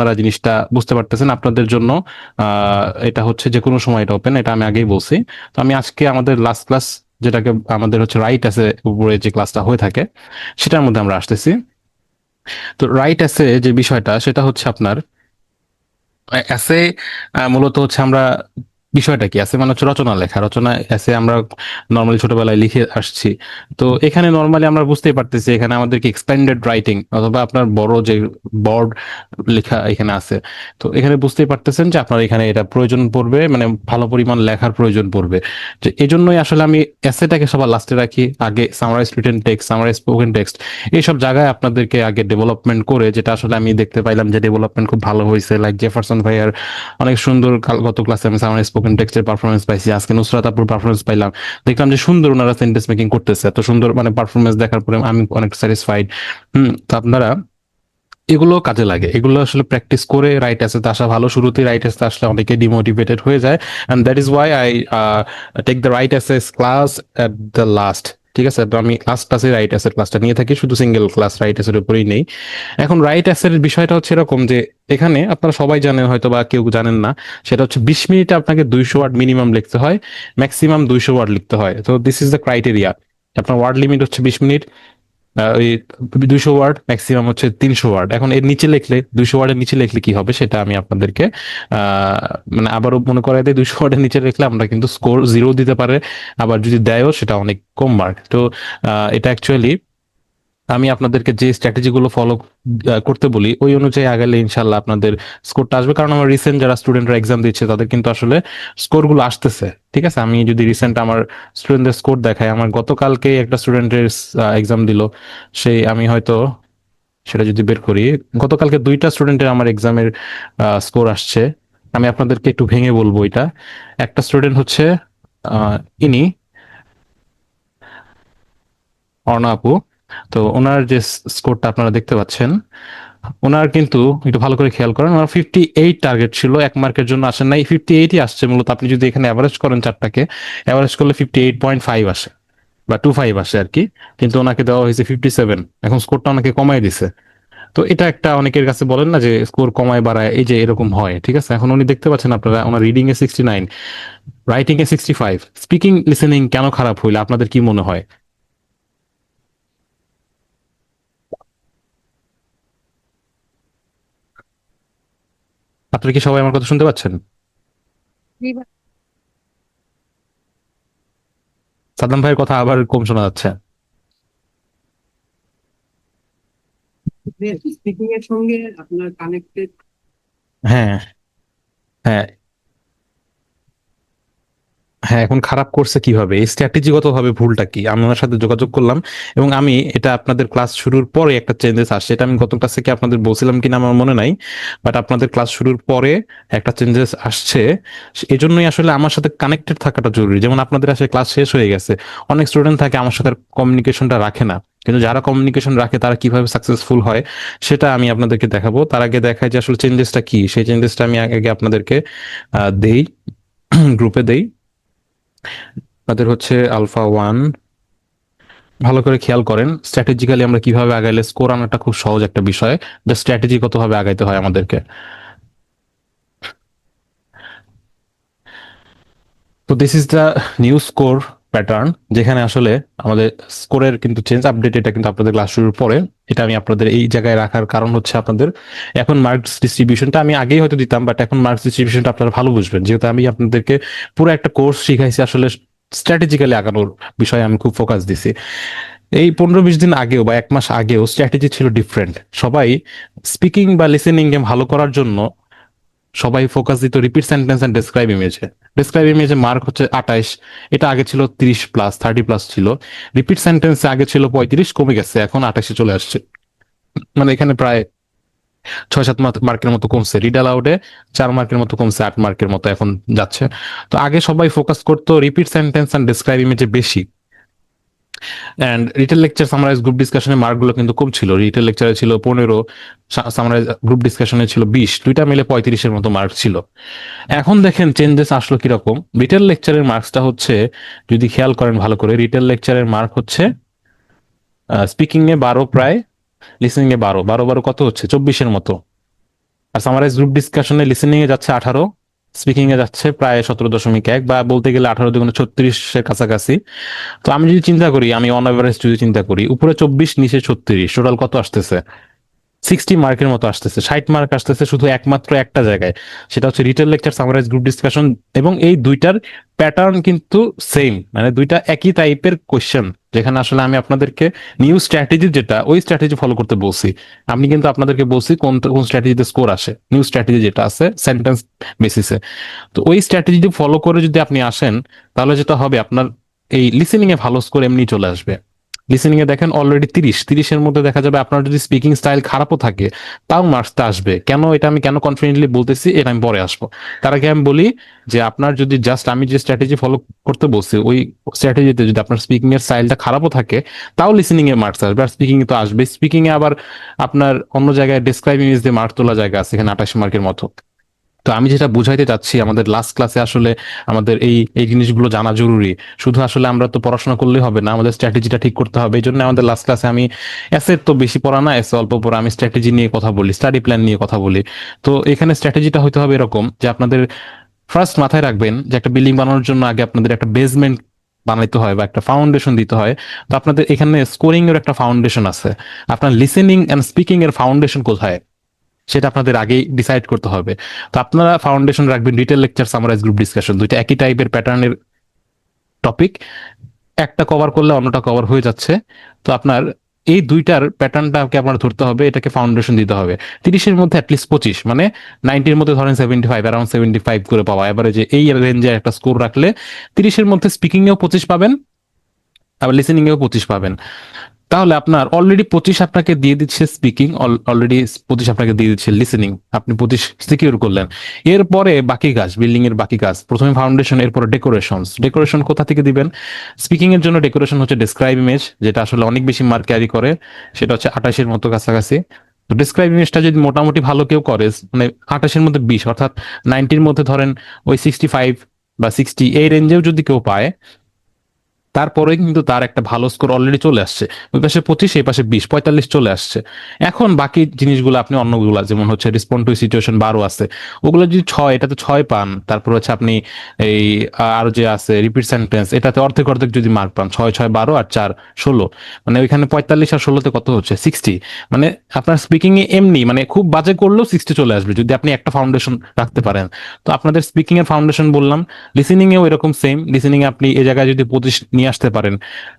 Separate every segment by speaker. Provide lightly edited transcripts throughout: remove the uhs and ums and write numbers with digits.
Speaker 1: আপনারা জিনিসটা বুঝতে পারতেছেন আপনাদের জন্য এটা হচ্ছে যে কোনো সময় এটা ওপেন, এটা আমি আগেই বলছি। তো আমি আজকে আমাদের লাস্ট ক্লাস, যেটাকে আমাদের হচ্ছে রাইট অ্যাসে উপরে যে ক্লাসটা হয়ে থাকে, সেটার মধ্যে আমরা আসতেছি। তো রাইট অ্যাসে যে বিষয়টা সেটা হচ্ছে আপনার এসে মূলত হচ্ছে আমরা বিষয়টা কি আছে মানে হচ্ছে রচনা লেখা, রচনা এসে আমরা নর্মালি ছোটবেলায় লিখে আসছি। তো এখানে নর্মালি আমরা বুঝতেই পারতেছি এখানে আমাদেরকে এক্সটেন্ডেড রাইটিং অথবা আপনার বড় যে বর্ড লেখা এখানে আছে। তো এখানে বুঝতেই পারতেছেন যে আপনার এখানে এটা প্রয়োজন পড়বে, মানে ভালো পরিমাণ লেখার প্রয়োজন পড়বে। যে এই জন্যই আসলে আমি এসেটাকে সবার লাস্টে রাখি, আগে summarise written text, summarise spoken text, এইসব জায়গায় আপনাদেরকে আগে ডেভেলপমেন্ট করে, যেটা আসলে আমি দেখতে পাইলাম যে ডেভেলপমেন্ট খুব ভালো হয়েছে। লাইক জেফারসন ভাইয়ার অনেক সুন্দর গত ক্লাসে আমি সামারাইজ স্পোকেন টেক্সটের পারফরমেন্স পাইছি, আজকে নুসরাত আপুর পারফরমেন্স পাইলাম। দেখলাম যে সুন্দর ওনারা সেন্টেন্স মেকিং করতেছে, এত সুন্দর মানে পারফরমেন্স দেখার পরে আমি অনেক স্যাটিসফাইড। তো আপনারা এগুলো কাজে লাগে, এগুলো আসলে প্র্যাকটিস করে রাইট অ্যাসেতে আসা ভালো। শুরুতেই রাইট অ্যাসে আসলে অনেকে ডিমোটিভেটেড হয়ে যায়, and that is why I take the right assess class at the last. ঠিক আছে, তো আমি লাস্ট ক্লাসে রাইট অ্যাসের ক্লাসটা নিয়ে থাকি, শুধু সিঙ্গেল ক্লাস রাইট অ্যাসের উপরেই নেই। এখন রাইট অ্যাসের বিষয়টা হচ্ছে এরকম যে এখানে আপনারা সবাই জানেন হয়তো বা কেউ জানেন না, সেটা হচ্ছে 20 মিনিটে আপনাকে 200 ওয়ার্ড মিনিমাম লিখতে হয়, ম্যাক্সিমাম 200 ওয়ার্ড লিখতে হয়। তো দিস ইজ দ্য ক্রাইটেরিয়া। আপনার ওয়ার্ড লিমিট হচ্ছে 20 মিনিট, ওই 200 ওয়ার্ড, ম্যাক্সিমাম হচ্ছে 300 ওয়ার্ড। এখন এর নিচে লিখলে, 200 ওয়ার্ডের নিচে লিখলে কি হবে সেটা আমি আপনাদেরকে মানে আবারও মনে করাই দিই। 200 ওয়ার্ডের নিচে লিখলে আমরা কিন্তু স্কোর 0 দিতে পারে, আবার যদি দেয়ও সেটা অনেক কম মার্ক। তো এটা অ্যাকচুয়ালি আমি আপনাদেরকে যে স্ট্র্যাটেজি গুলো ফলো করতে বলি ওই অনুযায়ী আগালে ইনশাল্লাহ আপনাদের স্কোরটা আসবে। কারণ আমার রিসেন্ট যারা স্টুডেন্টরা এক্সাম দিচ্ছে তাদের কিন্তু আসলে স্কোর গুলো আসতেছে। ঠিক আছে, আমি যদি রিসেন্ট আমার স্টুডেন্টদের স্কোর দেখাই, আমার গতকালকে একটা স্টুডেন্টের এক্সাম দিল, সেই আমি হয়তো সেটা যদি বের করি, গতকালকে 2টা স্টুডেন্টের আমার এক্সামের স্কোর আসছে। আমি আপনাদেরকে একটু ভেঙে বলবো এটা। একটা স্টুডেন্ট হচ্ছে ইনি অর্ণা আপু। তো ওনার যে স্কোরটা আপনারা দেখতে পাচ্ছেন, ওনার কিন্তু একটু ভালো করে খেয়াল করেন, ওনার 58 টার্গেট ছিল, 1 মার্কের জন্য আসেন নাই, 58ই আসছে মূলত। আপনি যদি এখানে অ্যাভারেজ করেন চারটাকে, অ্যাভারেজ করলে 58.5 আসে বা 25 আসে আর কি। কিন্তু ওনাকে দেওয়া হয়েছে 57, এখন স্কোরটা ওনাকে কমাই দিছে। তো এটা একটা অনেকের কাছে বলেন না যে স্কোর কমায় বাড়ায়, এই যে এরকম হয়। ঠিক আছে, এখন উনি দেখতে পাচ্ছেন আপনারা ওনার reading a 69, writing A 65, speaking listening কেন খারাপ হইলে আপনাদের কি মনে হয়? আপনারা কি সবাই আমার কথা শুনতে পাচ্ছেন? সাদ্দাম ভাইয়ের কথা আবার কম শোনা যাচ্ছে।
Speaker 2: স্পিকিং এর সঙ্গে আপনার কানেক্টেড।
Speaker 1: হ্যাঁ, হ্যাঁ, হ্যাঁ, এখন খারাপ করছে কিভাবে, এই স্ট্র্যাটেজিগত ভাবে ভুলটা কি? আমি ওনার সাথে যোগাযোগ করলাম এবং আমি এটা আপনাদের ক্লাস শুরুর পরে একটা চেঞ্জেস আসছে, এটা আমি গত ক্লাসে কি আপনাদের বলছিলাম কিনা আমার মনে নাই, বাট আপনাদের ক্লাস শুরুর পরে একটা চেঞ্জেস আসছে। এজন্যই আসলে আমার সাথে কানেক্টেড থাকাটা জরুরি। যেমন আপনাদের আসলে ক্লাস শেষ হয়ে গেছে, অনেক স্টুডেন্ট থাকে আমার সাথে কমিউনিকেশনটা রাখে না, কিন্তু যারা কমিউনিকেশন রাখে তারা কিভাবে সাকসেসফুল হয় সেটা আমি আপনাদেরকে দেখাবো। তার আগে দেখায় যে আসলে চেঞ্জেসটা কি, সেই চেঞ্জেসটা আমি আগে আপনাদেরকে দেই, গ্রুপে দেই। তাদের হচ্ছে আলফা 1, ভালো করে খেয়াল করেন স্ট্র্যাটেজিক্যালি আমরা কিভাবে আগাইলে স্কোর আনাটা খুব সহজ একটা বিষয়, যে স্ট্র্যাটেজিগত ভাবে আগাইতে হয় আমাদেরকে। তো this is the new score pattern, যেখানে আসলে আমাদের স্কোরের কিন্তু চেঞ্জ আপডেট, এটা কিন্তু আপনাদের ক্লাস শুরুর পরে। এটা আমি আপনাদের এই জায়গায় রাখার কারণ হচ্ছে আপনাদের এখন মার্কস ডিস্ট্রিবিউশনটা আমি আগেই হয়তো দিতাম, বাট এখন মার্কস ডিস্ট্রিবিউশনটা আপনারা ভালো বুঝবেন, যেহেতু আমি আপনাদেরকে পুরো একটা কোর্স শিখাইছি আসলে স্ট্র্যাটেজিক্যালি আগানোর বিষয়ে আমি খুব ফোকাস দিছি। এই 15-20 দিন আগেও বা 1 মাস আগেও স্ট্র্যাটেজি ছিল ডিফারেন্ট। সবাই স্পিকিং বা লিসেনিং এ ভালো করার জন্য সবাই ফোকাস দিত রিপিট সেন্টেন্স এন্ড ডেসক্রাইব ইমেজে। ডেসক্রাইব ইমেজে মার্ক হচ্ছে 28, এটা আগে ছিল 30+, 30+ ছিল। রিপিট সেন্টেন্সে আগে ছিল 35, কমে গেছে, এখন 28-এ চলে আসছে। মানে এখানে প্রায় 6-7 মার্কের মতো কমছে। রিড অ্যালাউডে 4 মার্কের মতো কমছে, 8 মার্কের মতো এখন যাচ্ছে। তো আগে সবাই ফোকাস করতো রিপিট সেন্টেন্স এন্ড ডেসক্রাইব ইমেজে বেশি। And retell lecture summarise group ডিসকাশনের মার্কগুলো কিন্তু কম ছিল। রিটেল লেকচারে ছিল 15, সামারাইজ গ্রুপ ডিসকাশনে ছিল 20, দুইটা মিলে 35-এর মতো মার্ক ছিল। এখন দেখেন চেঞ্জেস আসলো কিরকম। রিটেল লেকচারের মার্কসটা হচ্ছে, যদি খেয়াল করেন ভালো করে, রিটেল লেকচারের মার্ক হচ্ছে স্পিকিং এ 12 প্রায়, লিসনিং এ 12, 12 12 কত হচ্ছে 24-এর মতো। আর সামারাইজ গ্রুপ ডিসকাশনে লিসেনিং এ যাচ্ছে 18, স্পিকিং এ যাচ্ছে প্রায় 17.1, বা বলতে গেলে 18 × 36 কাছাকাছি। তো আমি যদি চিন্তা করি, আমি অন এভারেজ যদি চিন্তা করি, উপরে 24 নিচে 36, টোটাল কত আসতেছে? 60 মার্কের মতো আসতেছে, 60 মার্ক আসতেছে শুধু একমাত্র একটা জায়গায়, সেটা হচ্ছে retell lecture, summarise group discussion. এবং এই দুইটার প্যাটার্ন কিন্তু সেম, মানে দুইটা একই টাইপের কোশ্চেন, যেখানে আসলে আমি আপনাদেরকে নিউ স্ট্র্যাটেজি, যেটা ওই স্ট্র্যাটেজি ফলো করতে বলছি। আমি কিন্তু আপনাদেরকে বলছি কোন কোন স্ট্র্যাটেজিতে স্কোর আসে, নিউ স্ট্র্যাটেজি যেটা আছে সেন্টেন্স বেসিসে। তো ওই স্ট্র্যাটেজি ফলো করে যদি আপনি আসেন, তাহলে যেটা হবে, আপনার এই লিসেনিং এ ভালো স্কোর এমনি চলে আসবে। লিসেনিং এ দেখেন অলরেডি 30-30-এর মধ্যে দেখা যাবে। আপনার যদি স্পিকিং স্টাইল খারাপও থাকে, তাও মার্কসটা আসবে। কেন এটা আমি কেন কনফিডেন্টলি বলতেছি, এটা আমি পরে আসবো। তার আগে আমি বলি যে আপনার যদি জাস্ট আমি যে স্ট্র্যাটেজি ফলো করতে বলছি, ওই স্ট্র্যাটেজিতে যদি আপনার স্পিকিং এর স্টাইলটা খারাপও থাকে, তাও লিসেনিং এ মার্কস আসবে। আর স্পিকিং এ তো আসবে। স্পিকিং এ আবার আপনার অন্য জায়গায় ডেসক্রাইবিং ইজ দিয়ে মার্ক তোলা জায়গা আছে, এখানে 28 মার্কের মতো। তো আমি যেটা বুঝাইতে চাচ্ছি, আমাদের লাস্ট ক্লাসে আসলে আমাদের এই এই জিনিসগুলো জানা জরুরি। শুধু আসলে আমরা তো পড়াশোনা করলেই হবে না, আমাদের স্ট্র্যাটেজিটা ঠিক করতে হবে। এই জন্য আমাদের লাস্ট ক্লাসে আমি এসে তো বেশি পড়া না, এসে অল্প পড়া, আমি স্ট্র্যাটেজি নিয়ে কথা বলি, স্টাডি প্ল্যান নিয়ে কথা বলি। তো এখানে স্ট্র্যাটেজিটা হইতে হবে এরকম যে আপনাদের ফার্স্ট মাথায় রাখবেন যে একটা বিল্ডিং বানানোর জন্য আগে আপনাদের একটা বেসমেন্ট বানাইতে হয় বা একটা ফাউন্ডেশন দিতে হয়। তো আপনাদের এখানে স্কোরিং এর একটা ফাউন্ডেশন আছে। আপনার লিসেনিং এন্ড স্পিকিং এর ফাউন্ডেশন কোথায়, সেটা আপনাদের আগেই ডিসাইড করতে হবে। তো আপনারা ফাউন্ডেশন রাখবেন retell lecture, summarise group discussion, দুইটা একই টাইপের প্যাটার্নের টপিক, একটা কভার করলে অন্যটা কভার হয়ে যাচ্ছে। তো আপনার এই দুইটার প্যাটার্নটাকে আপনার ধরতে হবে, এটাকে ফাউন্ডেশন দিতে হবে। 30-এর মধ্যে অ্যাটলিস্ট 25, মানে 90-এর মধ্যে ধরেন 75, অ্যারাউন্ড 75 করে পাওয়া এভারেজে, এই রেঞ্জে একটা স্কোর রাখলে 30-এর মধ্যে স্পিকিং এও 25 পাবেন, আবার লিসেনিং এও 25 পাবেন। তাহলে আপনার অলরেডি 25 আপনাকে দিয়ে দিচ্ছে স্পিকিং, অলরেডি 25 আপনাকে দিয়ে দিচ্ছে লিসেনিং, আপনি 25 সিকিউর করলেন। এরপরে বাকি কাজ, বিল্ডিং এর বাকি কাজ, প্রথমে ফাউন্ডেশন, এরপরে ডেকোরেশন। ডেকোরেশন কোথা থেকে দিবেন? স্পিকিং এর জন্য ডেকোরেশন হচ্ছে ডেসক্রাইব ইমেজ, যেটা আসলে অনেক বেশি মার্ক ক্যারি করে, সেটা হচ্ছে 28-এর মতো কাছাকাছি। তো ডেসক্রাইব ইমেজটা যদি মোটামুটি ভালো কেউ করে, মানে 28-এর মধ্যে 20, অর্থাৎ 90-এর মধ্যে ধরেন ওই 65 বা 60 এই রেঞ্জেও যদি কেউ পায়, তারপরে কিন্তু তার একটা ভালো স্কোর অলরেডি চলে আসছে। ওই পাশে 25, এই পাশে 20, 45 চলে আসছে। এখন বাকি জিনিসগুলো আপনি অন্যগুলা, যেমন হচ্ছে রেসপন্ড টু সিচুয়েশন 12 আছে, ওগুলো যদি 6, এটাতে 6 পান, তারপর হচ্ছে আপনি এই আর যে আছে রিপিট সেন্টেন্স, এটাতে অর্ধেক অর্ধেক যদি মার্ক পান, 6, 6, 12 আর 4, 16, মানে ওইখানে 45 আর 16-তে কত হচ্ছে? 60। মানে আপনার স্পিকিং এ এমনি মানে খুব বাজে করলেও 60 চলে আসবে যদি আপনি একটা ফাউন্ডেশন রাখতে পারেন। তো আপনাদের স্পিকিং এর ফাউন্ডেশন বললাম, লিসেনিং এও এরকম সেম। লিসেনিং এ আপনি এই জায়গায় যদি 25 নিয়ে আসতে পারেন,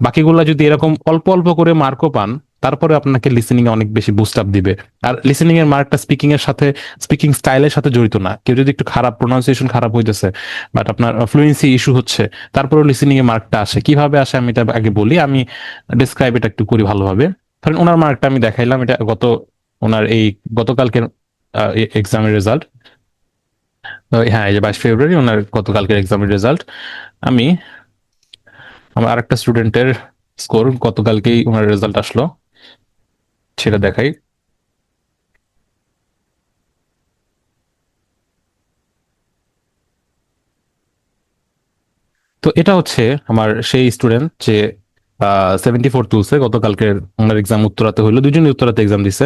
Speaker 1: বাকিগুলা যদি এরকম অল্প অল্প করে মার্কও পান, তারপরে আপনাকে লিসেনিং এ অনেক বেশি বুস্ট আপ দিবে। আর লিসেনিং এর মার্কটা স্পিকিং এর সাথে, স্পিকিং স্টাইলের সাথে জড়িত না। কেউ যদি একটু খারাপ প্রোনাউন্সিয়েশন খারাপ হইতেছে, বাট আপনার ফ্লুয়েন্সি ইস্যু হচ্ছে, তারপরেও লিসেনিং এর মার্কটা আসে। কিভাবে আসে আমি এটা আগে বলি, আমি ডিসক্রাইব এটা একটু করি ভালোভাবে। ধরেন ওনার মার্কটা আমি দেখাইলাম, এটা ওনার এই গতকালকের এক্সামের রেজাল্ট। হ্যাঁ, এই যে 22 ফেব্রুয়ারি ওনার গতকালকের এক্সামের রেজাল্ট। আমি আমার আরেকটা স্টুডেন্টের স্কোর গতকালকেই ওনার রেজাল্ট আসলো, সেটা দেখাই। তো এটা হচ্ছে আমার সেই স্টুডেন্ট যে 74 তুলছে গতকালকের ওনার এক্সাম উত্তরাতে হইলো, দুজনই উত্তরাতে এক্সাম দিছে।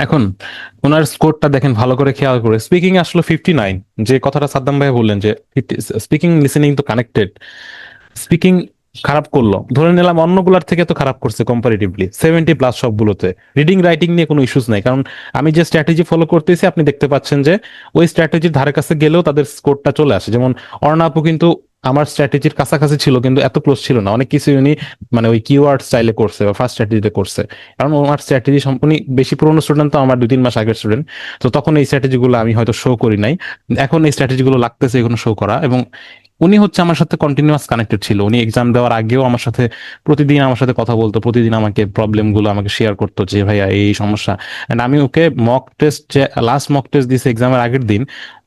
Speaker 1: এখন ওনার স্কোরটা দেখেন ভালো করে খেয়াল করে, স্পিকিং আসলে 59, যে কথাটা সাদ্দাম ভাই বললেন যে স্পিকিং লিসেনিং তো কানেক্টেড। স্পিকিং খারাপ করলো, ধরে নিলাম অন্যগুলার থেকে তো খারাপ করছে কম্পারিটিভলি, 70+ সবগুলোতে। রিডিং রাইটিং নিয়ে কোনো ইস্যুস নাই, কারণ আমি যে স্ট্র্যাটেজি ফলো করতেছি আপনি দেখতে পাচ্ছেন যে ওই স্ট্র্যাটেজির ধারে কাছে গেলেও তাদের স্কোরটা চলে আসে। যেমন অর্ণাপু কিন্তু আমার স্ট্র্যাটেজির কাছাকাছি ছিল, কিন্তু এত ক্লোজ ছিল না। অনেক কিছু উনি মানে ওই কিওয়ার্ড স্টাইলে করছে বা ফার্স্ট স্ট্র্যাটেজিতে করছে, কারণ ওনার স্ট্র্যাটেজি সম্পূর্ণ বেশি পুরোনো স্টুডেন্ট, তো আমার 2-3 মাস আগের স্টুডেন্ট। তো তখন এই স্ট্র্যাটেজিগুলো আমি হয়তো শো করি নাই, এখন এই স্ট্র্যাটেজিগুলো লাগতেছে এগুলো শো করা। এবং উনি হচ্ছে আমার সাথে কন্টিনিউয়াস কানেক্টেড ছিল, উনি এক্সাম দেওয়ার আগেও আমার সাথে প্রতিদিন আমার সাথে কথা বলতো, প্রতিদিন আমাকে প্রবলেম গুলো আমাকে শেয়ার করতো যে ভাইয়া এই সমস্যা। এন্ড আমি ওকে মক টেস্ট, যে লাস্ট মক টেস্ট দিছে এক্সামের আগের দিন,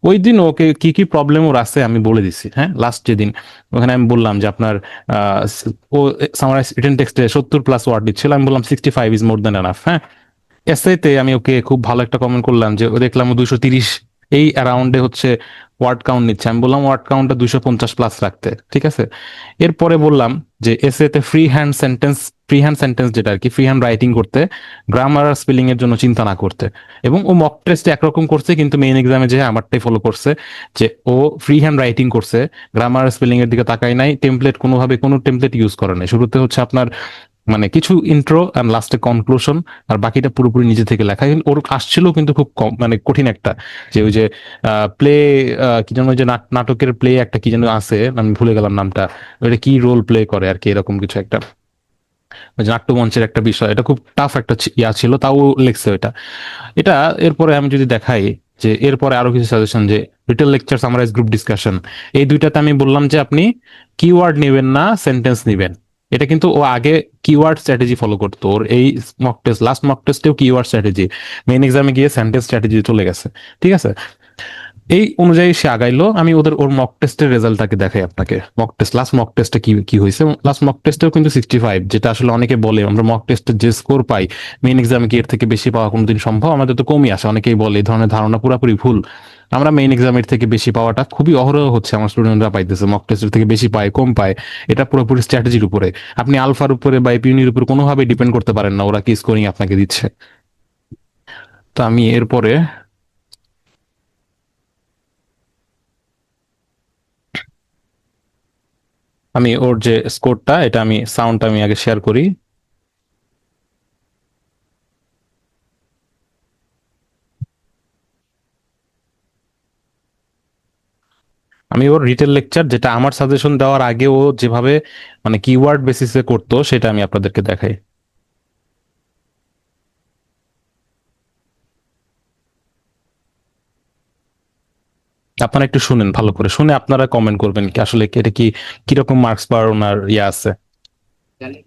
Speaker 1: ওই দিন ওকে কি কি প্রবলেম ওর আছে আমি বলে দিছি। হ্যাঁ, লাস্ট যেদিন ওখানে আমি বললাম যে আপনার ও সামারাইজ রিটেন টেক্সটে 70+ ওয়ার্ড দিচ্ছিল, আমি বললাম 65 ইজ মোর দেন এনাফ। হ্যাঁ, এসএতে আমি ওকে খুব ভালো একটা কমেন্ট করলাম যে ও দেখলাম ও 230 এই অ্যারাউন্ডে হচ্ছে ওয়ার্ড কাউন্ট নিচ্ছে, আমি বললাম ওয়ার্ড কাউন্টটা 250+ রাখতে, ঠিক আছে। এরপরে বললাম যে এসএতে free hand sentence free hand sentence যেটা আর কি, ফ্রি হ্যান্ড রাইটিং করতে, গ্রামার আর স্পেলিং এর জন্য চিন্তা না করতে। এবং ও মক টেস্টে একরকম করছে, কিন্তু মেইন এক্সামে যে আমারটাই ফলো করছে, যে ও ফ্রি হ্যান্ড রাইটিং করছে, গ্রামার স্পেলিং এর দিকে তাকাই নাই, টেমপ্লেট কোনোভাবে কোনো টেমপ্লেট ইউজ করে নাই। শুরুতে হচ্ছে আপনার মানে কিছু ইন্ট্রো আর লাস্টে কনক্লুশন, আর বাকিটা পুরোপুরি নিজে থেকে লেখা। কিন্তু ওর আসছিল কিন্তু খুব কম, মানে কঠিন একটা, যে ওই যে প্লে, কি যেন ওই যে নাটকের প্লে একটা কি যেন আছে, আমি ভুলে গেলাম নামটা, ওইটা কি রোল প্লে করে আর কি, এরকম কিছু একটা, ওই যে নাট্যমঞ্চের একটা বিষয়, এটা খুব টাফ একটা ইয়া ছিল, তাও লিখছে ওইটা। এটা এরপরে আমি যদি দেখাই, যে এরপরে আরো কিছু সাজেশন, যে retell lecture, summarise, group discussion, এই দুইটাতে আমি বললাম যে আপনি কিওয়ার্ড নেবেন না, সেন্টেন্স নেবেন। এটা কিন্তু ও আগে কিওয়ার্ড স্ট্র্যাটেজি ফলো করতো, ওর এই মক টেস্ট, লাস্ট মক টেস্টেও কিওয়ার্ড স্ট্র্যাটেজি, মেইন এক্সামে গিয়ে সেন্টেন্স স্ট্র্যাটেজি চলে গেছে। ঠিক আছে, এই অনুযায়ী সে আগাইলো। আমি ওর মক টেস্টের রেজাল্টটাকে দেখাই আপনাকে। মক টেস্ট, লাস্ট মক টেস্টে কি কি হয়েছে। লাস্ট মক টেস্টেও কিন্তু 65, যেটা আসলে অনেকে বলে আমরা মক টেস্টে যে স্কোর পাই মেইন এক্সামে কি এর থেকে বেশি পাওয়া কোনোদিন সম্ভব, আমাদের তো কমই আসে, অনেকেই বলে। এই ধরনের ধারণা পুরোপুরি ভুল। আমরা মেইন এক্সামের থেকে বেশি পাওয়াটা খুবই অহরহ হচ্ছে, আমার স্টুডেন্টরা পাইতেছে, মক টেস্টের থেকে বেশি পায় কম পায়, এটা পুরোপুরি স্ট্র্যাটেজির উপরে। আপনি আলফার উপরে বা এপিউনির উপরে কোনোভাবে ডিপেন্ড করতে পারেন না ওরা কি স্কোরিং আপনাকে দিচ্ছে। তো আমি এরপরে, আমি ওর যে স্কোরটা, এটা আমি সাউন্ডটা আমি আগে শেয়ার করি। আমি ওর রিটেল লেকচার, যেটা আমার সাজেশন দেওয়ার আগে ও যেভাবে মানে কিওয়ার্ড বেসিসে করতো, সেটা আমি আপনাদেরকে দেখাই। আপনারা একটু শুনেন, ভালো করে শুনে আপনারা কমেন্ট করবেন কি আসলে এটা কি কিরকম মার্কস পাওয়ার ওনার ইয়ে আছে।
Speaker 2: তাহলে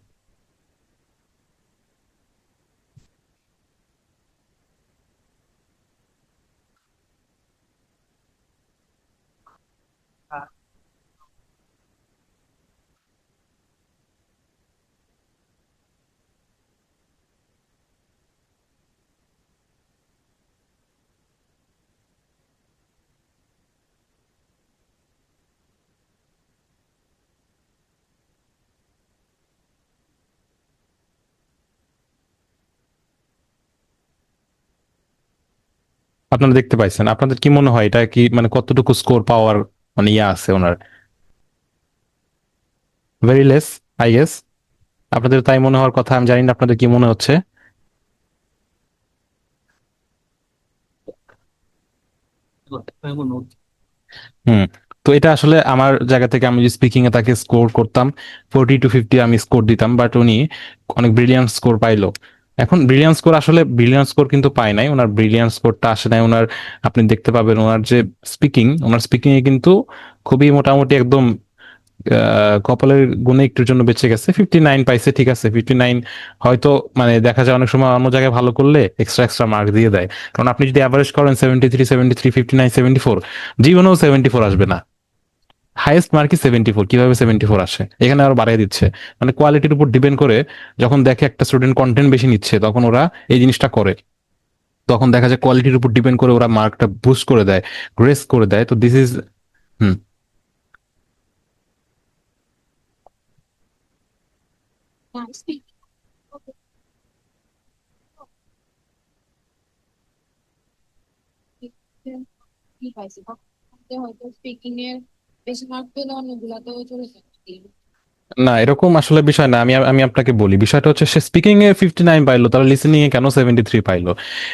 Speaker 1: আপনারা দেখতে পাইছেন, আপনাদের কি মনে হয় এটা কি মানে কতটুকু স্কোর পাওয়ার মানে ইয়ে আছে ওনার? Very less, I guess. আপনাদের তাই মনে হওয়ার কথা, আমি জানি না আপনাদের কি মনে হচ্ছে। হুম। তো এটা আসলে আমার জায়গা থেকে আমি স্পিকিং এ তাকে স্কোর করতাম 40 to 50, আমি স্কোর দিতাম, বাট উনি অনেক ব্রিলিয়ান্ট স্কোর পাইলো। এখন ব্রিলিয়ান্ট স্কোর, আসলে ব্রিলিয়ান্ট স্কোর কিন্তু পায় নাই, ওনার ব্রিলিয়ান্ট স্কোরটা আসে নাই ওনার। আপনি দেখতে পাবেন ওনার যে স্পিকিং, ওনার স্পিকিং এ কিন্তু খুবই মোটামুটি একদম কপালের গুণে একটুর জন্য বেঁচে গেছে, 59 পাইছে। ঠিক আছে, 59 হয়তো মানে দেখা যায় অনেক সময় অন্য জায়গায় ভালো করলে এক্সট্রা এক্সট্রা মার্ক দিয়ে দেয়। কারণ আপনি যদি অ্যাভারেজ করেন 73, 73, 59, 74, জীবনেও 74 আসবে না। হাইয়েস্ট মার্কই 74, কিভাবে 74 আসে? এখানে আরো বাড়িয়ে দিচ্ছে। মানে কোয়ালিটির উপর ডিপেন্ড করে, যখন দেখে একটা স্টুডেন্ট কন্টেন্ট বেশি নিচ্ছে, তখন ওরা এই জিনিসটা করে। তখন দেখা যায় কোয়ালিটির উপর ডিপেন্ড করে ওরা মার্কটা বুস্ট করে দেয়, গ্রেস করে দেয়। তো দিস ইজ, হুম,
Speaker 3: কি পাইছে হয়তো স্পিকিং এর বেশি মার্ক পেলে অন্যগুলাতেও চলে যাচ্ছে।
Speaker 1: না এরকম আসলে বিষয় না। আমি আমি আপনাকে বলি, বিষয়টা হচ্ছে সে স্পিকিং এ 59 পাইলো, তাহলে লিসেনিং এ কেন 73 পাইলো?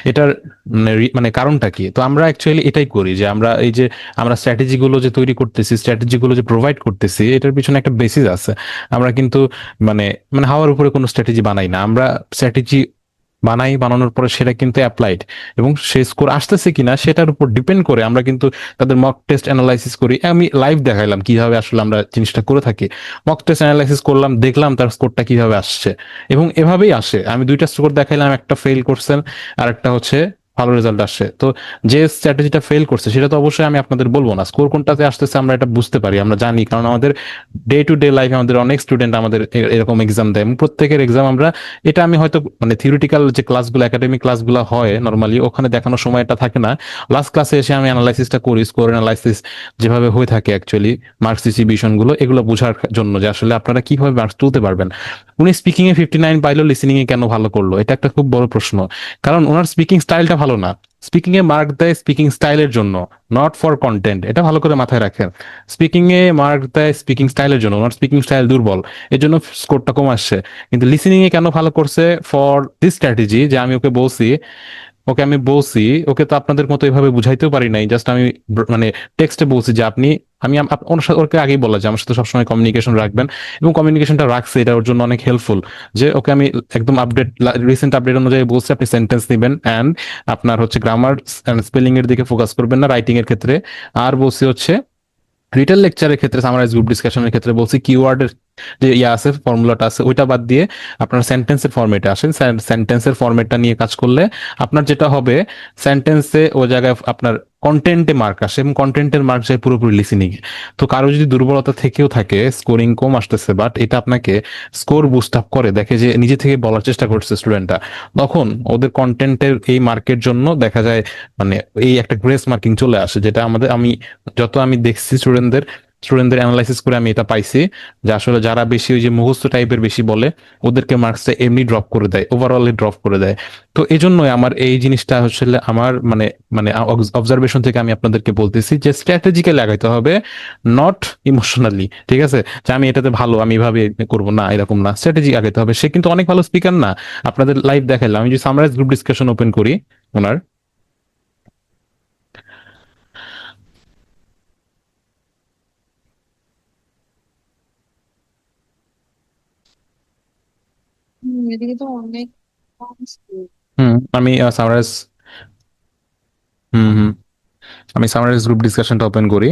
Speaker 1: এটার মানে মানে কারণটা কি? তো আমরা অ্যাকচুয়ালি এটাই করি, যে আমরা এই যে আমরা স্ট্র্যাটেজি গুলো যে তৈরি করতেছি, স্ট্র্যাটেজি গুলো যে প্রোভাইড করতেছি, এটার পিছনে একটা বেসিস আছে। আমরা কিন্তু মানে মানে হাওয়ার উপরে কোনো স্ট্র্যাটেজি বানাই না। আমরা স্ট্র্যাটেজি বানাই, বানানোর পরে সেটা কিন্তু অ্যাপ্লাইড, এবং সে স্কোর আসতেছে কিনা সেটার উপর ডিপেন্ড করে আমরা কিন্তু তাদের মক টেস্ট অ্যানালাইসিস করি। আমি লাইভ দেখাইলাম কিভাবে আসলে আমরা জিনিসটা করে থাকি। মক টেস্ট অ্যানালাইসিস করলাম, দেখলাম তার স্কোরটা কিভাবে আসছে, এবং এভাবেই আসে। আমি দুইটা স্কোর দেখাইলাম, একটা ফেল করছেন আর একটা হচ্ছে ভালো রেজাল্ট আসছে। তো যে স্ট্র্যাটেজিটা ফেল করছে সেটা তো অবশ্যই আমি আপনাদের বলবো না, স্কোর কোনটাতে আসতেছে আমরা এটা বুঝতে পারি, আমরা জানি, কারণ আমাদের ডে টু ডে লাইফে আমাদের অনেক স্টুডেন্ট আমাদের এরকম এক্সাম দেয় এবং প্রত্যেকের এক্সাম আমরা, এটা আমি হয়তো মানে থিওরিটিক্যাল যে ক্লাসগুলো একাডেমিক ক্লাসগুলো হয় নর্মালি ওখানে দেখানোর সময়টা থাকে না, লাস্ট ক্লাসে এসে আমি অ্যানালাইসিসটা করি, স্কোর অ্যানালাইসিস যেভাবে হয়ে থাকে অ্যাকচুয়ালি মার্কস ডিস্ট্রিবিউশন গুলো, এগুলো বোঝার জন্য যে আসলে আপনারা কিভাবে মার্কস তুলতে পারবেন। উনি স্পিকিং এ 59 পাইলো, লিসেনিং এ কেন ভালো করলো, এটা একটা খুব বড় প্রশ্ন, কারণ ওনার স্পিকিং স্টাইলটা ভালো না। স্পিকিং এ মার্ক দেয় স্পিকিং স্টাইলের জন্য, নট ফর কন্টেন্ট, এটা ভালো করে মাথায় রাখেন। স্পিকিং এ মার্ক দেয় স্পিকিং স্টাইলের জন্য, ওনার স্পিকিং স্টাইল দুর্বল, এর জন্য স্কোরটা কম আসছে। কিন্তু লিসেনিং এ কেন ভালো করছে, ফর দিস স্ট্র্যাটেজি, যে আমি ওকে বলছি, ওকে তো আপনাদের মতো এভাবে বুঝাইতেও পারি নাই, জাস্ট আমি মানে টেক্সটে বলছি যে আপনি, আমি ওর সাথে ওকে আগেই বলা যে আমার সাথে সবসময় কমিউনিকেশন রাখবেন, এবং কমিউনিকেশনটা রাখছে, এটা ওর জন্য অনেক হেল্পফুল। যে ওকে আমি একদম আপডেট, রিসেন্ট আপডেট অনুযায়ী বলছি আপনি সেন্টেন্স নেবেন অ্যান্ড আপনার হচ্ছে গ্রামার এন্ড স্পেলিং এর দিকে ফোকাস করবেন না রাইটিং এর ক্ষেত্রে। আর বলছি হচ্ছে রিটেল লেকচারের ক্ষেত্রে, সামারাইজ গ্রুপ ডিসকাশনের ক্ষেত্রে বলছি কিওয়ার্ডের যে ইয়া আছে, ফর্মুলাটা আছে, ওইটা বাদ দিয়ে আপনার সেন্টেন্সের ফরম্যাটে আসেন, সেন্টেন্সের ফরম্যাটটা নিয়ে কাজ করলে আপনার যেটা হবে, সেন্টেন্সে ও জায়গায় আপনার কন্টেন্টে মার্ক আসে এবং কন্টেন্টের মার্ক যায় পুরোপুরি লিসেনিং এ। তো কারো যদি দুর্বলতা থেকেও থাকে, স্কোরিং কম আসতেছে, বাট এটা আপনাকে স্কোর বুস্ট আপ করে, দেখে যে নিজে থেকে বলার চেষ্টা করছে স্টুডেন্টরা, তখন ওদের কন্টেন্টের এই মার্কের জন্য দেখা যায় মানে এই একটা গ্রেস মার্কিং চলে আসে, যেটা আমাদের, আমি যত আমি দেখছি স্টুডেন্টদের অ্যানালাইসিস করে আমি এটা পাইছি, যে আসলে যারা বেশি ওই যে মুখস্থ টাইপের বেশি বলে, ওদেরকে মার্কসটা এমনি ড্রপ করে দেয়, ওভারঅল ড্রপ করে দেয়। তো এই জন্যই আমার এই জিনিসটা হচ্ছে আমার মানে মানে অবজারভেশন থেকে আমি আপনাদেরকে বলতেছি যে স্ট্র্যাটেজিক্যালি আগাইতে হবে, নট ইমোশনালি, ঠিক আছে, যে আমি এটাতে ভালো আমি এভাবে করবো না, এরকম না, স্ট্র্যাটেজি আগাইতে হবে। সে কিন্তু অনেক ভালো স্পিকার না, আপনাদের লাইভ দেখাইলাম, আমি যদি সামরাইজ গ্রুপ ডিসকাশন ওপেন করি ওনার,
Speaker 3: এদিকে তো অনেক কম score।
Speaker 1: আমি সামরাইজ, হুম, আমি সামরাইজ গ্রুপ ডিসকাশনটা ওপেন করি।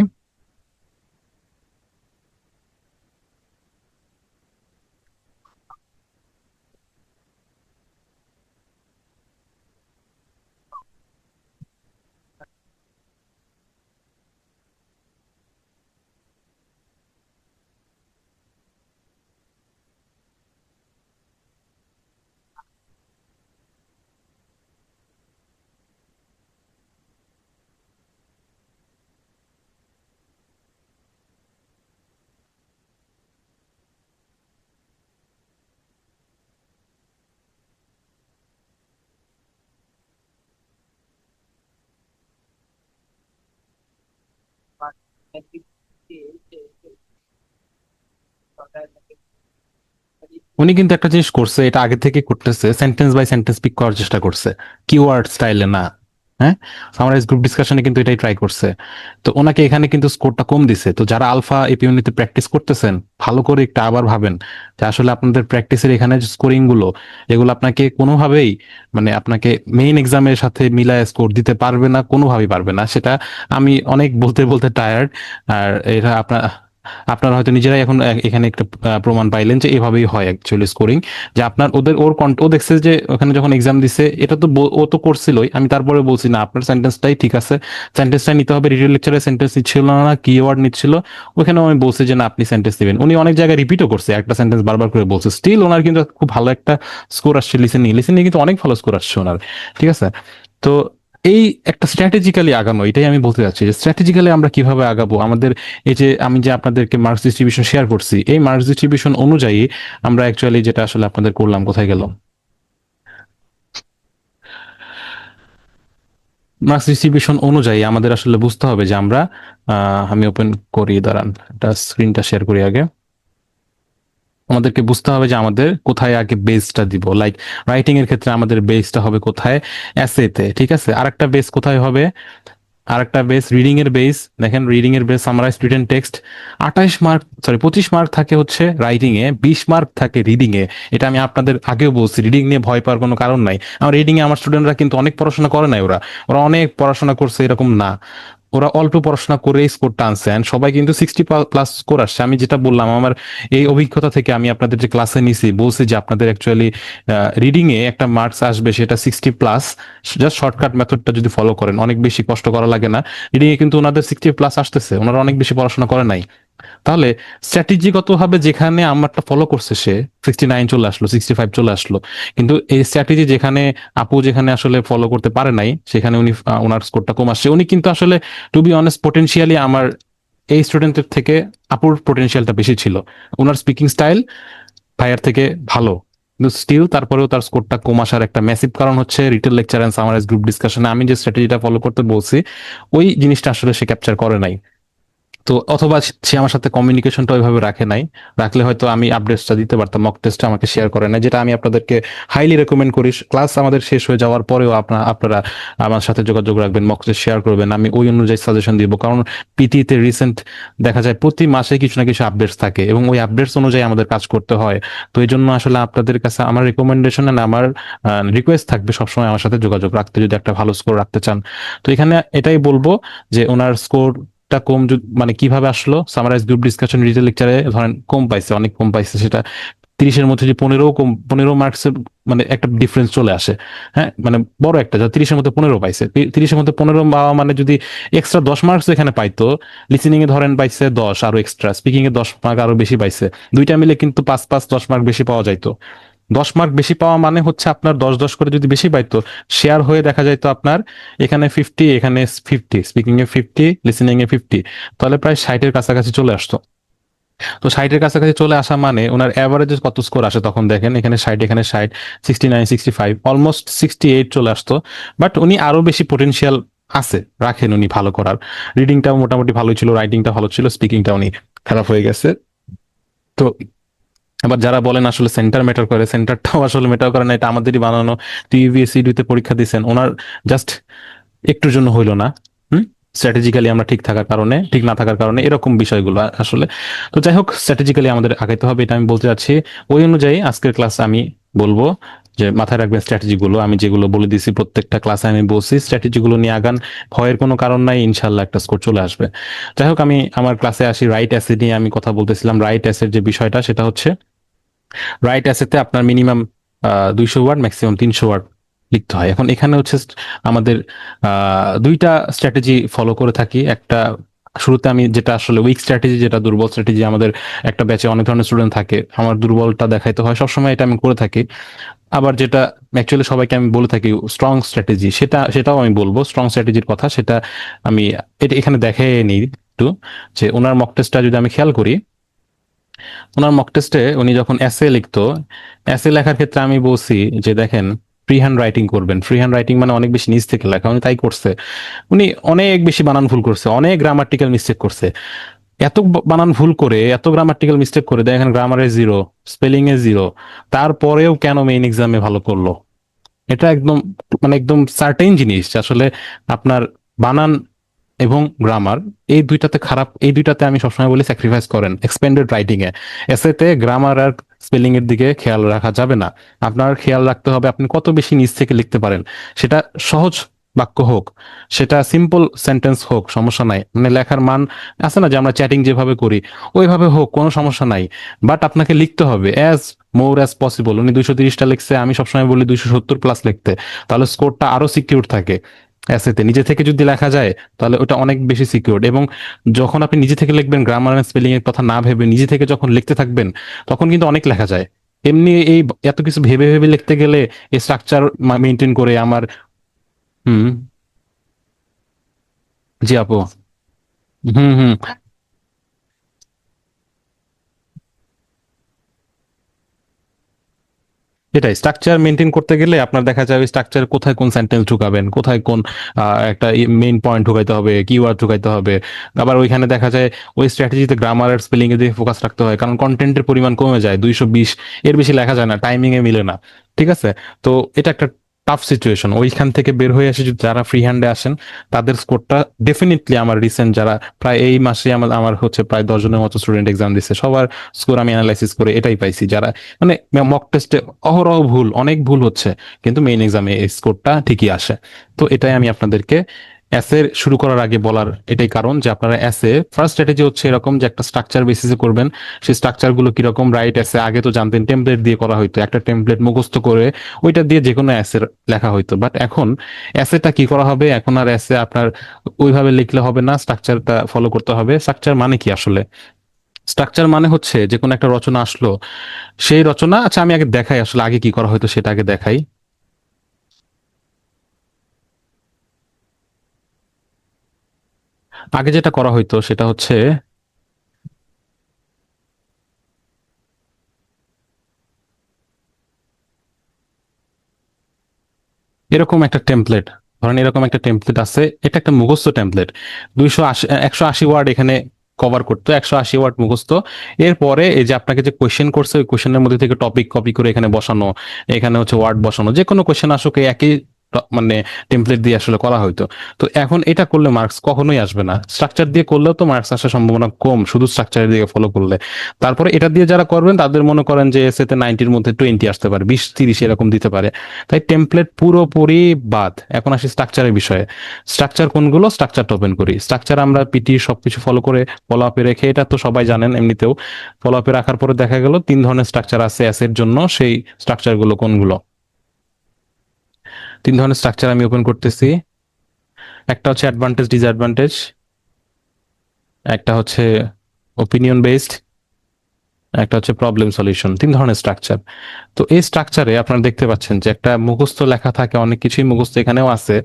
Speaker 1: উনি কিন্তু একটা জিনিস করছে, এটা আগে থেকে করতেছে, সেন্টেন্স বাই সেন্টেন্স পিক করার চেষ্টা করছে, কিওয়ার্ড স্টাইলে না। হ্যাঁ, সামারাইজ গ্রুপ ডিসকাশনে কিন্তু এটাই ট্রাই করছে। তো ওনাকে এখানে কিন্তু স্কোরটা কম দিছে। তো যারা আলফা এপিউনিতে প্র্যাকটিস করতেছেন, ভালো করে একটু আবার ভাবেন যে আসলে আপনাদের প্র্যাকটিসের এখানে যে স্কোরিং গুলো, এগুলো আপনাকে কোনোভাবেই মানে আপনাকে মেইন এক্সামের সাথে মিলায় স্কোর দিতে পারবে না, কোনোভাবেই পারবে না। সেটা আমি অনেক বলতে বলতে টায়ার্ড। আর এটা আপনারা হয়তো নিজেরাই এখন এখানে একটা প্রমাণ পাইলেন যে এভাবেই হয় অ্যাকচুয়ালি স্কোরিং, যে আপনার ও দেখছে যে ওখানে যখন এক্সাম দিছে, এটা তো ও তো করছিলই, আমি তারপরে বলছি না আপনার সেন্টেন্সটাই ঠিক আছে, সেন্টেন্সটাই নিতে হবে, রিডিও লেকচারে সেন্টেন্স নিচ্ছিল না, কিওয়ার্ড নিচ্ছিল, ওখানে আমি বলছি যে না আপনি সেন্টেন্স দিবেন। উনি অনেক জায়গায় রিপিটও করছে, একটা সেন্টেন্স বারবার করে বলছে, স্টিল ওনার কিন্তু খুব ভালো একটা স্কোর আসছে লিসেনিং কিন্তু অনেক ভালো স্কোর আসছে ওনার, ঠিক আছে। তো এই একটা স্ট্র্যাটেজিক্যালি আগানো, এটাই আমি বলতে চাচ্ছি যে স্ট্র্যাটেজিক্যালি আমরা কিভাবে আগাবো, আমাদের এই যে আমি যে আপনাদেরকে মার্কস ডিস্ট্রিবিউশন শেয়ার করছি, এই মার্কস ডিস্ট্রিবিউশন অনুযায়ী আমরা অ্যাকচুয়ালি যেটা আসলে আপনাদের করলাম, কোথায় গেল মার্কস ডিস্ট্রিবিউশন অনুযায়ী আমাদের আসলে বুঝতে হবে যে আমরা আমি ওপেন করি, দাঁড়ান একটা স্ক্রিনটা শেয়ার করি আগে। আমাদেরকে বুঝতে হবে যে আমাদের কোথায় আগে বেসটা দিব, লাইক রাইটিং এর ক্ষেত্রে আমাদের বেসটা হবে কোথায়, এসেতে, ঠিক আছে। আরেকটা বেস কোথায় হবে, আরেকটা বেস রিডিং এর বেস, দেখেন রিডিং এর base summarise written text, 28 mark, sorry 25 mark থাকে হচ্ছে রাইটিং এ, 20 মার্ক থাকে রিডিং এ। এটা আমি আপনাদের আগেও বলছি, রিডিং নিয়ে ভয় পাওয়ার কোনো কারণ নাই। আমার রিডিং এ আমার স্টুডেন্টরা কিন্তু অনেক পড়াশোনা করে নাই, ওরা ওরা অনেক পড়াশোনা করছে এরকম না, ওরা অল্প পড়াশোনা করে স্কোরটা আনছে and সবাই কিন্তু 60+ স্কোর আসছে। আমি যেটা বললাম আমার এই অভিজ্ঞতা থেকে, আমি আপনাদের যে ক্লাসে নিছি বলছি যে আপনাদের অ্যাকচুয়ালি রিডিং এ একটা মার্কস আসবে সেটা 60+, জাস্ট শর্টকাট মেথডটা যদি ফলো করেন, অনেক বেশি কষ্ট করা লাগে না। রিডিং এ কিন্তু ওনাদের 60+ আসতেছে, ওনারা অনেক বেশি পড়াশোনা করে নাই। তাহলে স্ট্র্যাটেজিগত ভাবে যেখানে আমারটা ফলো করছে সে 69 চলে আসলো, 65 চলে আসলো, কিন্তু এই স্ট্র্যাটেজি যেখানে আপু যেখানে আসলে ফলো করতে পারে নাই সেখানে উনি ওনার স্কোরটা কম আসছে। উনি কিন্তু আসলে টু বি অনেস্ট পটেনশিয়ালি আমার এই স্টুডেন্টের থেকে আপুর পটেনশিয়ালটা বেশি ছিল। ওনার স্পিকিং স্টাইল ভাইয়ার থেকে ভালো, কিন্তু স্টিল তারপরেও তার স্কোরটা কম আসার একটা ম্যাসিভ কারণ হচ্ছে retell lecture and summarize group ডিসকাশনে আমি যে স্ট্র্যাটেজিটা ফলো করতে বলছি ওই জিনিসটা আসলে সে ক্যাপচার করে নাই। তো অথবা সে আমার সাথে কমিউনিকেশনটা ওইভাবে রাখে নাই, রাখলে হয়তো আমি আপডেটসটা দিতে পারতাম, মক টেস্টটা আমাকে শেয়ার করে না, যেটা আমি আপনাদেরকে হাইলি রেকমেন্ড করি। ক্লাস আমাদের শেষ হয়ে যাওয়ার পরেও আপনারা আমার সাথে যোগাযোগ রাখবেন, মক টেস্ট শেয়ার করবেন, আমি ওই অনুযায়ী সাজেশন দিব। কারণ পিটিতে রিসেন্ট দেখা যায় প্রতি মাসে কিছু না কিছু আপডেটস থাকে এবং ওই আপডেটস অনুযায়ী আমাদের কাজ করতে হয়। তো এই জন্য আসলে আপনাদের কাছে আমার রিকমেন্ডেশন এন্ড আমার রিকোয়েস্ট থাকবে সবসময় আমার সাথে যোগাযোগ রাখতে, যদি একটা ভালো স্কোর রাখতে চান। তো এখানে এটাই বলবো যে ওনার স্কোর কম মানে কিভাবে আসলো, সামারাইজ গ্রুপ ডিসকাশন রিটেল লেকচারে ধরেন কম পাইছে, অনেক কম পাইছে, সেটা 30-এর মধ্যে যে 15 মার্কসের মানে একটা ডিফারেন্স চলে আসে। হ্যাঁ, মানে বড় একটা, যা 30-এর মধ্যে 15 পাইছে, 30-এর মধ্যে 15 পাওয়া মানে যদি এক্সট্রা 10 মার্কস এখানে পাইতো, লিসেনিং এ ধরেন পাইছে 10 আরো এক্সট্রা, স্পিকিং এ 10 মার্ক আরো বেশি পাইছে, দুইটা মিলে কিন্তু 5-5 10 মার্ক বেশি পাওয়া যাইতো। 10 মার্ক বেশি পাওয়া মানে হচ্ছে আপনার 10-10 করে যদি বেশি পাইতো, শেয়ার হয়ে দেখা যাইতো আপনার এখানে 50, এখানে 50, স্পিকিং এ 50, লিসেনিং এ 50, তাহলে প্রায় 60-এর কাছাকাছি চলে আসতো। তো 60-এর কাছাকাছি চলে আসা মানে ওনার অ্যাভারেজে কত স্কোর আসে তখন দেখেন, এখানে 60, এখানে 60, 69, 65, অলমোস্ট 68 চলে আসতো। বাট উনি আরো বেশি পোটেনশিয়াল আছে, রাখেন উনি ভালো করার। রিডিংটাও মোটামুটি ভালো ছিল, রাইটিংটা ভালো ছিল, স্পিকিংটা উনি খারাপ হয়ে গেছে। তো আবার যারা বলেন আসলে সেন্টার ম্যাটার করে, সেন্টারটাও আসলে ম্যাটার করে না, এটা আমাদেরই বানানো। টিউবিএসসি তে পরীক্ষা দিচ্ছেন, ওনার জাস্ট একটুর জন্য হইলো না। স্ট্র্যাটেজিক্যালি আমরা ঠিক থাকার কারণে, ঠিক না থাকার কারণে এরকম বিষয়গুলো আসলে। তো যাই হোক, স্ট্র্যাটেজিক্যালি আমাদের আগাইতে হবে, এটা আমি বলতে চাচ্ছি। ওই অনুযায়ী আজকের ক্লাস আমি বলবো যে মাথায় রাখবেন স্ট্র্যাটেজি গুলো, আমি যেগুলো বলে দিছি প্রত্যেকটা ক্লাসে আমি বলছি স্ট্র্যাটেজি গুলো নিয়ে আগান, ভয়ের কোনো কারণ নাই, ইনশাল্লাহ একটা স্কোর চলে আসবে। যাই হোক, আমি আমার ক্লাসে আসি। রাইট অ্যাসিড নিয়ে আমি কথা বলতেছিলাম। রাইট অ্যাসিড যে বিষয়টা, সেটা হচ্ছে রাইট অ্যাসেতে আপনার মিনিমাম 200 ওয়ার্ড, ম্যাক্সিমাম 300 ওয়ার্ড লিখতে হয়। এখন এখানে হচ্ছে আমাদের দুইটা স্ট্র্যাটেজি ফলো করে থাকি। একটা শুরুতে আমি যেটা আসলে উইক স্ট্র্যাটেজি, যেটা দুর্বল স্ট্র্যাটেজি, আমাদের একটা ব্যাচে অনেক ধরনের স্টুডেন্ট থাকে, আমার দুর্বলটা দেখাইতে হয় সবসময়, এটা আমি করে থাকি। আবার যেটা অ্যাকচুয়ালি সবাইকে আমি বলে থাকি স্ট্রং স্ট্র্যাটেজি, সেটাও আমি বলবো স্ট্রং স্ট্র্যাটেজির কথা। সেটা আমি এটা এখানে দেখে নিই একটু, যে ওনার মক টেস্টটা যদি আমি খেয়াল করি, ওনার মক টেস্টে উনি যখন এসে লিখতো, এসে লেখার ক্ষেত্রে আমি বলছি যে দেখেন ফ্রি হ্যান্ড রাইটিং করবেন। ফ্রি হ্যান্ড রাইটিং মানে অনেক বেশি নিজ থেকে লেখা, উনি তাই করছে। উনি অনেক বেশি বানান ভুল করছে, অনেক গ্রামাটিক্যাল মিস্টেক করছে। এত বানান ভুল করে, এত গ্রামাটিক্যাল মিস্টেক করে, দেখেন গ্রামারে 0, স্পেলিং এ 0, তারপরেও কেন মেইন এক্সামে ভালো করলো? এটা একদম মানে একদম সার্টেন জিনিস যে আসলে আপনার বানান এবং গ্রামার এই দুইটাতে খারাপ, এই দুইটাতে আমি সবসময় বলি স্যাক্রিফাইস করেন এক্সপেন্ডেড রাইটিং এ। এসেতে গ্রামার আর স্পেলিং এর দিকে খেয়াল রাখা যাবে না, আপনার খেয়াল রাখতে হবে আপনি কত বেশি নিচ থেকে লিখতে পারেন। সেটা সহজ বাক্য হোক, সেটা সিম্পল সেন্টেন্স হোক, সমস্যা নাই, মানে লেখার মান আছে না যে আমরা চ্যাটিং যেভাবে করি ওইভাবে হোক, কোনো সমস্যা নাই। বাট আপনাকে লিখতে হবে অ্যাজ মোর অ্যাজ পসিবল। উনি 230টা লিখছে, আমি সবসময় বলি 270+ লিখতে, তাহলে স্কোরটা আরো সিকিউর থাকে। এসেতে নিজে থেকে যদি লেখা যায় তাহলে ওটা অনেক বেশি সিকিউরড। এবং যখন আপনি নিজে থেকে লিখবেন, গ্রামার এন্ড স্পেলিং এর কথা না ভেবে নিজে থেকে যখন লিখতে থাকবেন, তখন কিন্তু অনেক লেখা যায়। এমনি এই এত কিছু ভেবে ভেবে লিখতে গেলে, এই স্ট্রাকচার মেনটেন করে আমার। হুম। জি আপু। হুম হুম। এটাই স্ট্রাকচার মেনটেন করতে গেলে আপনার দেখা যাবে স্ট্রাকচার কোথায় কোন সেন্টেন্স ঢুকাবেন, কোথায় কোন একটা মেইন পয়েন্ট ঢুকাইতে হবে, কিওয়ার্ড ঢুকাইতে হবে। আবার ওইখানে দেখা যায় ওই স্ট্র্যাটেজিতে গ্রামার আর স্পেলিং এর দিকে ফোকাস রাখতে হয়, কারণ কন্টেন্টের পরিমাণ কমে যায়, 220 এর বেশি লেখা যায় না, টাইমিং এ মিলে না। ঠিক আছে? তো এটা একটা টাফ সিচুয়েশন। ওইখান থেকে বের হয়ে এসে যদি যারা ফ্রি হ্যান্ডে আসেন, তাদের স্কোরটা ডেফিনেটলি, আমার রিসেন্ট যারা প্রায় এই মাসে আমার আমার হচ্ছে প্রায় 10 জনের মতো স্টুডেন্ট এক্সাম দিচ্ছে, সবার স্কোর আমি অ্যানালাইসিস করে এটাই পাইছি, যারা মানে মক টেস্টে অহরহ ভুল, অনেক ভুল হচ্ছে, কিন্তু মেইন এক্সামে এই স্কোরটা ঠিকই আসে। তো এটাই আমি আপনাদেরকে এসে শুরু করার আগে বলার এটাই কারণ যে আপনারা এসে ফার্স্ট স্ট্র্যাটেজি হচ্ছে এরকম যে একটা স্ট্রাকচার বেসিসে করবেন। সেই স্ট্রাকচার গুলো কিরকম, রাইট এসে আগে তো জানতেন টেমপ্লেট দিয়ে করা হইতো, একটা টেমপ্লেট মুখস্থ করে ওইটা দিয়ে যে কোনো এসে লেখা হইতো। বাট এখন এসেটা কি করা হবে, এখন আর এসে আপনার ওইভাবে লিখলে হবে না, স্ট্রাকচারটা ফলো করতে হবে। স্ট্রাকচার মানে কি আসলে? স্ট্রাকচার মানে হচ্ছে যে কোনো একটা রচনা আসলো, সেই রচনা, আচ্ছা আমি আগে দেখাই আসলে আগে কি করা হয়তো, সেটা আগে দেখাই। আগে যেটা করা হইতো সেটা হচ্ছে এরকম একটা টেমপ্লেট, ধরেন এরকম একটা টেমপ্লেট আছে, এটা একটা মুখস্থ টেমপ্লেট, 180 ওয়ার্ড এখানে কভার করতো, 180 ওয়ার্ড মুখস্থ। এরপরে এই যে আপনাকে যে কোয়েশ্চেন করছে ওই কোয়েশ্চেনের মধ্যে থেকে টপিক কপি করে এখানে বসানো, এখানে হচ্ছে ওয়ার্ড বসানো, যে কোনো কোয়েশ্চেন আসুক এই একই মানে টেমপ্লেট দিয়ে আসলে করা হইতো। তো এখন এটা করলে মার্কস কখনোই আসবে না, স্ট্রাকচার দিয়ে করলেও তো মার্কস আসার সম্ভাবনা কম শুধু স্ট্রাকচারের দিকে ফলো করলে। তারপরে এটা দিয়ে যারা করবেন তাদের মনে করেন যে এসেতে 90-র মধ্যে 20 আসতে পারে, 20-30 এরকম দিতে পারে। তাই টেমপ্লেট পুরোপুরি বাদ। এখন আসি স্ট্রাকচারের বিষয়ে। স্ট্রাকচার কোনগুলো, স্ট্রাকচারটা ওপেন করি। স্ট্রাকচার আমরা পিটি সবকিছু ফলো করে ফলো আপে রেখে, এটা তো সবাই জানেন এমনিতেও, ফলো আপে রাখার পরে দেখা গেল 3 ধরনের স্ট্রাকচার আছে অ্যাসের জন্য। সেই স্ট্রাকচার গুলো কোনগুলো? 3 ধরনের স্ট্রাকচার আমি ওপেন করতেছি। একটা হচ্ছে অ্যাডভান্টেজ ডিসঅ্যাডভান্টেজ, একটা হচ্ছে ওপিনিয়ন বেসড, একটা হচ্ছে প্রবলেম সলিউশন। 3 ধরনের স্ট্রাকচার। তো এই স্ট্রাকচারে আপনারা দেখতে পাচ্ছেন যে একটা মুখস্থ লেখা থাকে, অনেক কিছুই মুখস্থ এখানেও আছে।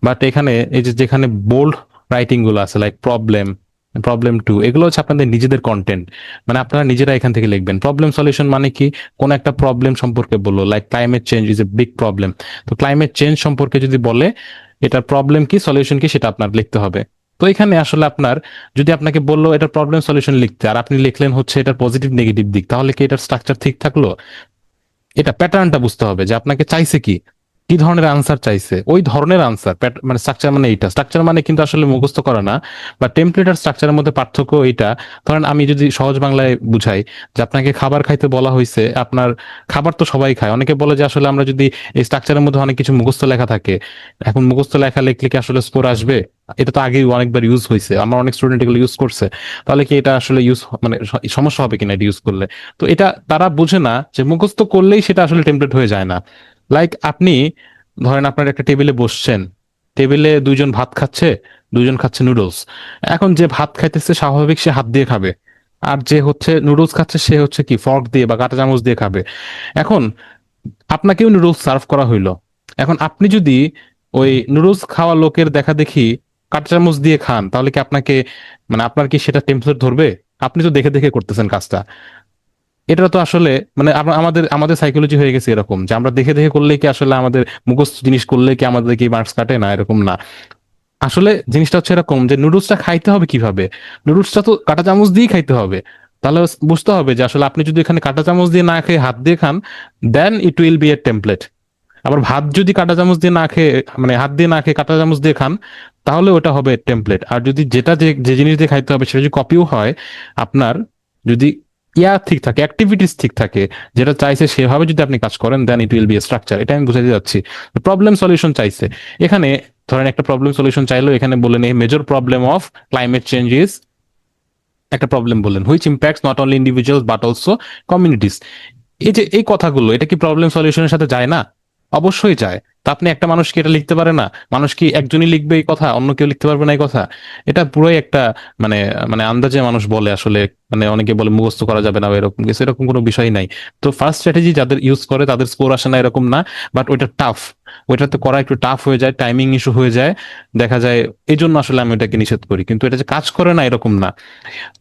Speaker 1: বাট এখানে এই যে যেখানে বোল্ড রাইটিং গুলো আছে লাইক প্রবলেম, প্রবলেম টু, এগুলো হচ্ছে আপনাদের নিজেদের কন্টেন্ট, মানে আপনারা নিজেরা এখান থেকে লিখবেন। প্রবলেম সলিউশন মানে কি, কোন একটা প্রবলেম সম্পর্কে বললো, like climate change is a big problem, তো ক্লাইমেট চেঞ্জ সম্পর্কে যদি বলে এটার প্রবলেম কি সলিউশন কি সেটা আপনার লিখতে হবে। তো এখানে আসলে আপনার, যদি আপনাকে বললো এটা প্রবলেম সলিউশন লিখতে আর আপনি লিখলেন হচ্ছে এটার পজিটিভ নেগেটিভ দিক, তাহলে কি এটার স্ট্রাকচার ঠিক থাকলো? এটা প্যাটার্নটা বুঝতে হবে যে আপনাকে চাইছে কি, কি ধরনের আনসার চাইছে, ওই ধরনের আনসার। মানে স্ট্রাকচার মানে এইটা, স্ট্রাকচার মানে কিন্তু আসলে মুখস্থ করা না, বা টেমপ্লেট আর স্ট্রাকচারের মধ্যে পার্থক্য এইটা। ধরেন আমি যদি সহজ বাংলায় বুঝাই, যে আপনাকে খাবার খাইতে বলা হয়েছে, আপনার খাবার তো সবাই খায়, অনেকে বলে যে আসলে আমরা যদি এই স্ট্রাকচারের মধ্যে অনেক কিছু মুখস্থ লেখা থাকে, এখন মুখস্থ লেখা লিখলে কি আসলে স্কোর আসবে? এটা তো আগেই অনেকবার ইউজ হয়েছে, আমার অনেক স্টুডেন্ট এগুলো ইউজ করছে, তাহলে কি এটা আসলে ইউজ মানে সমস্যা হবে কিনা এটা ইউজ করলে? তো এটা তারা বুঝে না যে মুখস্থ করলেই সেটা আসলে টেমপ্লেট হয়ে যায় না। লাইক আপনি ধরেন আপনার একটা টেবিলে বসছেন, টেবিলে 2জন ভাত খাচ্ছে, 2জন খাচ্ছে নুডলস। এখন যে ভাত খাইতেছে স্বাভাবিক সে হাত দিয়ে খাবে, আর যে হচ্ছে নুডলস খাচ্ছে সে হচ্ছে কি ফর্ক দিয়ে বা কাঁটা চামচ দিয়ে খাবে। এখন আপনাকেও নুডলস সার্ভ করা হইলো, এখন আপনি যদি ওই নুডলস খাওয়া লোকের দেখা দেখি কাঁটা চামচ দিয়ে খান, তাহলে কি আপনাকে, মানে আপনার কি সেটা টেমপ্লেট ধরবে? আপনি তো দেখে দেখে করতেছেন কাজটা। এটা তো আসলে মানে আমাদের আমাদের সাইকোলজি হয়ে গেছে এরকম যে আমরা দেখে দেখে করলে কি আসলে আমাদের মুখস্থ জিনিস করলে কি আমাদের কি মার্কস কাটে না, এরকম না। আসলে জিনিসটা হচ্ছে এরকম যে নুডলসটা খাইতে হবে কিভাবে, নুডলসটা তো কাঁটা চামচ দিয়েই খাইতে হবে। তাহলে বুঝতে হবে যে আসলে আপনি যদি এখানে কাঁটা চামচ দিয়ে না খেয়ে হাত দিয়ে খান, then it will be a template. আবার ভাত যদি কাঁটা চামচ দিয়ে না খেয়ে, মানে হাত দিয়ে না খেয়ে কাঁটা চামচ দিয়ে খান, তাহলে ওটা হবে টেমপ্লেট। আর যদি যেটা যে যে জিনিস দিয়ে খাইতে হবে সেটা যদি কপিও হয়, আপনার যদি ঠিক থাকে, অ্যাক্টিভিটিস ঠিক থাকে, যেটা চাইছে সেভাবে যদি আপনি কাজ করেন, দেন ইট উইল বি স্ট্রাকচার। এটা আমি বুঝাতে যাচ্ছি। প্রবলেম সলিউশন চাইছে এখানে, ধরেন একটা প্রবলেম সলিউশন চাইলো, এখানে বললেন এই major problem of climate change is, একটা প্রবলেম বললেন which impacts not only individuals but also communities. এই যে এই কথাগুলো, এটা কি প্রবলেম সলিউশনের সাথে যায় না? অবশ্যই যায়। তা আপনি একটা মানুষ কি এটা লিখতে পারে না? মানুষ কি একজনই লিখবে এই কথা, অন্য কেউ লিখতে পারবে না এই কথা? এটা পুরোই একটা মানে মানে আন্দাজে মানুষ বলে আসলে, মানে অনেকে বলে মুখস্থ করা যাবে না বা এরকম কিছু, এরকম কোনো বিষয় নাই। তো ফার্স্ট স্ট্র্যাটেজি যাদের ইউজ করে তাদের স্কোর আসে না এরকম না, বাট ওইটা টাফ, ওইটাতে করা একটু টাফ হয়ে যায়, টাইমিং ইস্যু হয়ে যায়, দেখা যায়। এই জন্য আসলে আমি ওটাকে নিষেধ করি, কিন্তু এটা যে কাজ করে না এরকম না।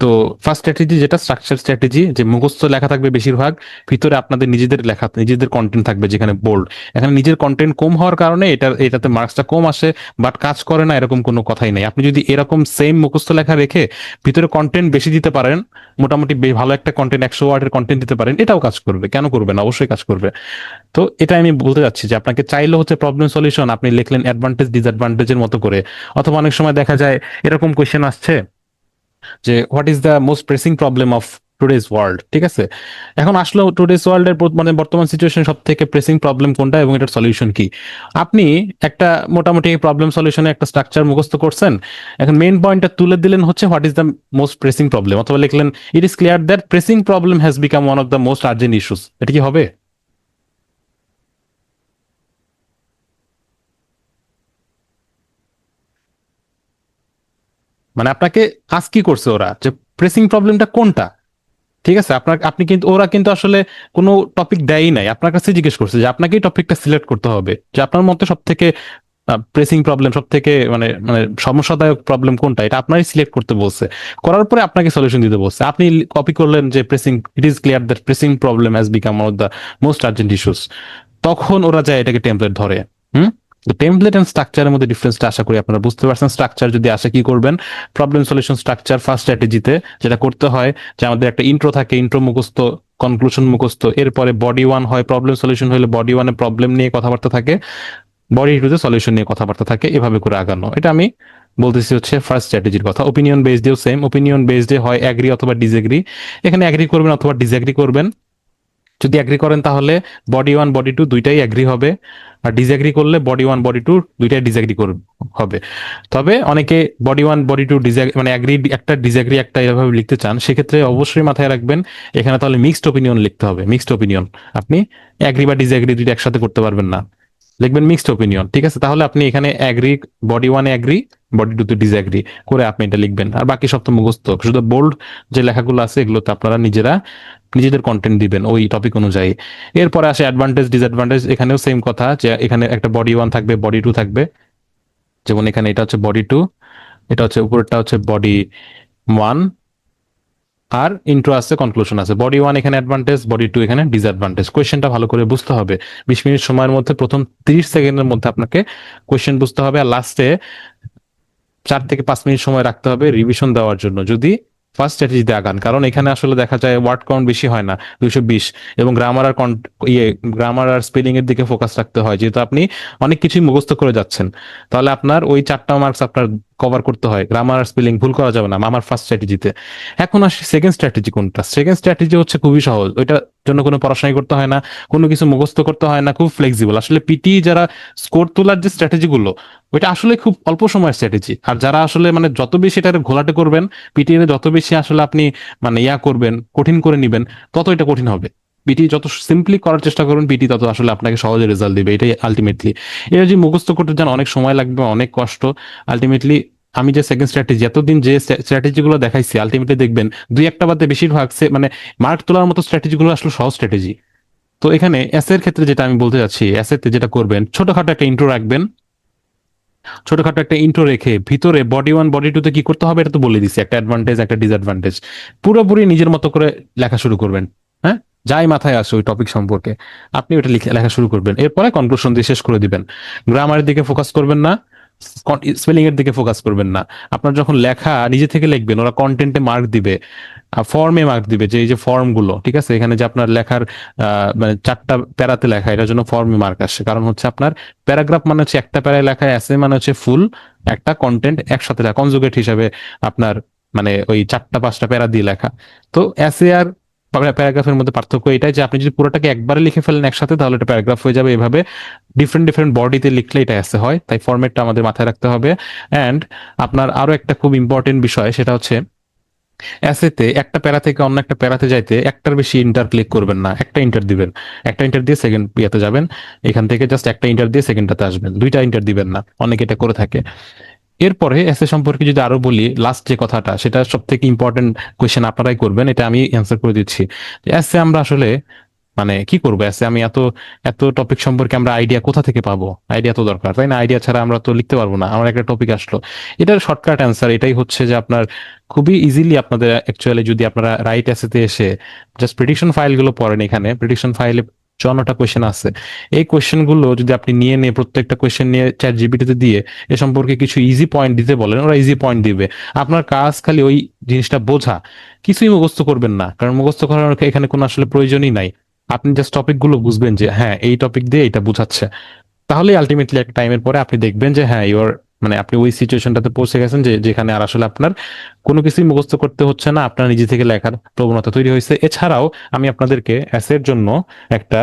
Speaker 1: তো ফার্স্ট স্ট্র্যাটেজি যেটা স্ট্রাকচার স্ট্র্যাটেজি, যে মুখস্থ লেখা থাকবে বেশিরভাগ, ভিতরে আপনাদের নিজেদের লেখা নিজেদের কন্টেন্ট থাকবে যেখানে বোল্ড। এখানে নিজের কন্টেন্ট কম হওয়ার কারণে এটাতে মার্কসটা কম আসে, বাট কাজ করে না এরকম কোনো কথাই নেই। আপনি যদি এরকম সেম মুখস্থ লেখা রেখে ভিতরে কন্টেন্ট বেশি দিতে পারেন, মোটামুটি ভালো একটা কন্টেন্ট 100 ওয়ার্ডের কন্টেন্ট দিতে পারেন, এটাও কাজ করবে, কেন করবে না, অবশ্যই কাজ করবে। তো এটা আমি বলতে চাচ্ছি যে আপনাকে চাইলে হচ্ছে প্রবলেম সলিউশন আপনি লিখলেন অ্যাডভান্টেজ ডিসঅ্যাডভান্টেজের মতো করে, অথবা অনেক সময় দেখা যায় এরকম কোয়েশ্চেন আসছে যে what is the most pressing problem of today's world, ঠিক আছে? এখন আসলে টুডেজ ওয়ার্ল্ডের মানে বর্তমান সিচুয়েশন সব থেকে প্রেসিং প্রবলেম কোনটা এবং এটার সলিউশন কি? আপনি একটা মোটামুটি প্রবলেম সলিউশনে একটা স্ট্রাকচার মুখস্থ করছেন, এখন মেইন পয়েন্টটা তুলে দিলেন হচ্ছে what is the most pressing problem, অথবা লিখলেন it is clear that pressing problem has become one of the most urgent issues. এটা কি হবে? মানে আপনাকে আজ কি করছে ওরা, যে প্রেসিং প্রবলেমটা কোনটা, ঠিক আছে? আপনি কিন্তু, ওরা কিন্তু আসলে কোনো টপিক দেয়ই নাই, আপনার কাছে জিজ্ঞেস করছে যে আপনাকেই টপিকটা সিলেক্ট করতে হবে, যে আপনার মতে সব থেকে প্রেসিং প্রবলেম, সব থেকে মানে মানে সমস্যাদায়ক প্রবলেম কোনটা, এটা আপনারই সিলেক্ট করতে বলছে। করার পরে আপনাকে সলিউশন দিতে বলছে, আপনি কপি করলেন যে pressing, it is clear that pressing problem has become one of the most urgent issues. তখন ওরা যায় এটাকে টেমপ্লেট ধরে। হুম। তো টেমপ্লেট এন্ড স্ট্রাকচারের মধ্যে ডিফারেন্সটা আশা করি আপনারা বুঝতে পারছেন। স্ট্রাকচার যদি আসে কি করবেন, প্রবলেম সলিউশন স্ট্রাকচার ফার্স্ট স্ট্র্যাটেজিতে যেটা করতে হয় যে আমাদের একটা ইন্ট্রো থাকে, ইন্ট্রো মুখস্থ, কনক্লুশন মুখস্থ, এরপরে বডি ওয়ান হয়, প্রবলেম সলিউশন হলে বডি ওয়ানে প্রবলেম নিয়ে কথাবার্তা থাকে, বডি টুতে সলিউশন নিয়ে কথাবার্তা থাকে, এভাবে করে আগানো। এটা আমি বলতেছি হচ্ছে ফার্স্ট স্ট্র্যাটেজির কথা। ওপিনিয়ন বেসডেও সেম, ওপিনিয়ন বেসডে হয় অ্যাগ্রি অথবা ডিসএগ্রি, এখানে অ্যাগ্রি করবেন অথবা ডিসএগ্রি করবেন। যদি অ্যাগ্রি করেন তাহলে বডি ওয়ান বডি টু দুইটাই অ্যাগ্রি হবে, আর ডিসএগ্রি করলে বডি ওয়ান বডি টু দুইটাই ডিসএগ্রি হবে। তবে অনেকে বডি ওয়ান বডি টু মানে অ্যাগ্রি একটা ডিসএগ্রি একটা এভাবে লিখতে চান, সেক্ষেত্রে অবশ্যই মাথায় রাখবেন এখানে তাহলে মিক্সড ওপিনিয়ন লিখতে হবে। মিক্সড ওপিনিয়ন, আপনি অ্যাগ্রি বা ডিসএগ্রি দুইটা একসাথে করতে পারবেন না, লিখবেন মিক্সড ওপিনিয়ন, ঠিক আছে? তাহলে আপনি এখানে অ্যাগ্রি, বডি ওয়ানে অ্যাগ্রি, বডি টু তে ডিসঅ্যাগ্রি করে আপনি এটা লিখবেন। আর বাকি সব তো মুখস্থ, শুধু বোল্ড যে লেখাগুলো আছে এগুলোতে আপনারা নিজেদের কন্টেন্ট দিবেন ওই টপিক অনুযায়ী। এরপরে আসে অ্যাডভান্টেজ ডিসঅ্যাডভান্টেজ, এখানেও সেম কথা, যে এখানে একটা বডি ওয়ান থাকবে, বডি টু থাকবে। যেমন এখানে এটা হচ্ছে বডি টু, এটা হচ্ছে উপরেরটা হচ্ছে বডি ওয়ান, আর ইন্ট্রো আছে, কনক্লুশন আছে। বডি ওয়ান এখানে অ্যাডভান্টেজ, বডি টু এখানে ডিসঅ্যাডভান্টেজ। কোয়েশ্চেনটা ভালো করে বুঝতে হবে। 20 মিনিট সময়ের মধ্যে প্রথম 30 সেকেন্ডের মধ্যে আপনাকে কোয়েশ্চেন বুঝতে হবে, আর লাস্টে 4 থেকে 5 মিনিট সময় রাখতে হবে রিভিশন দেওয়ার জন্য, যদি ফার্স্ট স্ট্র্যাটেজিতে আগান। কারণ এখানে আসলে দেখা যায় ওয়ার্ড কাউন্ট বেশি হয় না, 220, এবং গ্রামার আর গ্রামার আর স্পেলিং এর দিকে ফোকাস রাখতে হয়, যেহেতু আপনি অনেক কিছুই মুখস্থ করে যাচ্ছেন। তাহলে আপনার ওই 4টা মার্কস আপনার কভার করতে হয়, গ্রামার আর স্পেলিং ভুল করা যাবে না আমার ফার্স্ট স্ট্র্যাটেজিতে। এখন আসি সেকেন্ড স্ট্র্যাটেজি কোনটা। সেকেন্ড স্ট্র্যাটেজি হচ্ছে খুবই সহজ, ওইটার জন্য কোনো পড়াশোনা করতে হয় না, কোনো কিছু মুখস্থ করতে হয় না, খুব ফ্লেক্সিবল। আসলে পিটি যারা স্কোর তোলার যে স্ট্র্যাটেজি গুলো, ওইটা আসলে খুব অল্প সময়ের স্ট্র্যাটেজি। আর যারা আসলে মানে যত বেশি এটা ঘোলাটে করবেন, পিটিএ যত বেশি আসলে আপনি মানে করবেন, কঠিন করে নিবেন, তত এটা কঠিন হবে। পিটি যত সিম্পলি করার চেষ্টা করবেন, পিটি তত আসলে আপনাকে সহজে রেজাল্ট দিবে, এটাই আলটিমেটলি। এটা যদি মুখস্থ করতে যান অনেক সময় লাগবে, অনেক কষ্ট। আলটিমেটলি আমি যে সেকেন্ড স্ট্র্যাটেজি, এতদিন যে স্ট্র্যাটেজি গুলো দেখাইছি, আলটিমেটলি দেখবেন দুই একটা বাদে বেশিরভাগ মানে মার্ক তোলার মতো স্ট্র্যাটেজি গুলো আসলে সহজ স্ট্র্যাটেজি। তো এখানে এস এর ক্ষেত্রে যেটা আমি বলতে চাচ্ছি, এস এতে যেটা করবেন, ছোটখাটো একটা ইন্ট্রো রাখবেন। ছোটখাটো একটা ইন্ট্রো রেখে ভিতরে বডি ওয়ান বডি টু তে কি করতে হবে এটা তো বলে দিছি, একটা অ্যাডভান্টেজ একটা ডিসঅ্যাডভান্টেজ। পুরোপুরি নিজের মতো করে লেখা শুরু করবেন। হ্যাঁ, যাই মাথায় আসে ওই টপিক সম্পর্কে আপনি ওটা লেখা শুরু করবেন, এরপরে কনক্লুশন দিয়ে শেষ করে দিবেন। গ্রামারের দিকে ফোকাস করবেন না, স্পেলিং এর দিকে ফোকাস করবেন না। আপনার যখন লেখা নিজে থেকে লিখবেন, ওরা কন্টেন্টে মার্ক দিবে, ফর্মে মার্ক দিবে, যে এই যে ফর্ম গুলো, ঠিক আছে? এখানে যে আপনার লেখার মানে 4টা প্যারাতে লেখা, এটার জন্য ফর্মে মার্ক আসে। কারণ হচ্ছে আপনার প্যারাগ্রাফ মানে হচ্ছে একটা প্যারায় লেখা, এসে মানে হচ্ছে ফুল একটা কন্টেন্ট একসাথে লেখা, কনজুগেট হিসাবে আপনার মানে ওই 4টা 5টা প্যারা দিয়ে লেখা। তো এসে আর প্যারাগ্রাফের মধ্যে পার্থক্য এটাই যে আপনি যদি পুরোটাকে একবারে লিখে ফেলেন একসাথে, তাহলে এটা প্যারাগ্রাফ হয়ে যাবে। এভাবে ডিফারেন্ট ডিফারেন্ট বডিতে লিখলে এটা এসে হয়, তাই ফরম্যাটটা আমাদের মাথায় রাখতে হবে। অ্যান্ড আপনার আরো একটা খুব ইম্পর্টেন্ট বিষয়, সেটা হচ্ছে অ্যাসেতে একটা প্যারা থেকে অন্য একটা প্যারাতে যাইতে একটার বেশি ইন্টার ক্লিক করবেন না, একটা ইন্টার দিবেন। একটা ইন্টার দিয়ে সেকেন্ড ইয়েতে যাবেন, এখান থেকে জাস্ট একটা ইন্টার দিয়ে সেকেন্ডটাতে আসবেন, দুইটা ইন্টার দিবেন না, অনেকে এটা করে থাকে। এরপরে এসে সম্পর্কে যদি আরো বলি, লাস্ট যে কথাটা, সেটা সব থেকে ইম্পর্টেন্ট কোয়েশ্চেন আপনারাই করবেন, এটা আমি অ্যান্সার করে দিচ্ছি। এসে আমরা আসলে মানে কি করবো, এসে আমি এত এত টপিক সম্পর্কে আমরা আইডিয়া কোথা থেকে পাবো? আইডিয়া তো দরকার, তাই না? আইডিয়া ছাড়া আমরা তো লিখতে পারবো না। আমার একটা টপিক আসলো, এটার শর্টকাট অ্যান্সার এটাই হচ্ছে যে আপনার খুবই ইজিলি আপনাদের অ্যাকচুয়ালি যদি আপনারা রাইট এসেতে এসে জাস্ট প্রেডিকশন ফাইল গুলো পড়েন, এখানে প্রেডিকশন ফাইলে 54টা কোয়েশ্চেন আছে। এই কোয়েশ্চেন গুলো যদি আপনি নিয়ে প্রত্যেকটা কোয়েশ্চেন নিয়ে চ্যাট জিপিটিতে দিয়ে এ সম্পর্কে কিছু ইজি পয়েন্ট দিতে বলেন, ওরা ইজি পয়েন্ট দিবে। আপনার কাজ খালি ওই জিনিসটা বোঝা, কিছুই মুখস্থ করবেন না, কারণ মুখস্থ করার এখানে কোনো আসলে প্রয়োজনই নাই। আপনি জাস্ট টপিক গুলো বুঝবেন যে হ্যাঁ এই টপিক দিয়ে এটা বুঝাচ্ছে, তাহলে আলটিমেটলি একটা টাইমের পরে আপনি দেখবেন যে হ্যাঁ ইউ আর মানে আপনি ওই সিচুয়েশনটাতে পৌঁছে গেছেন যে যেখানে আর আসলে আপনার কোনো কিছুই মুখস্থ করতে হচ্ছে না, আপনার নিজে থেকে লেখার প্রবণতা তৈরি হয়েছে। এছাড়াও আমি আপনাদেরকে এসের জন্য একটা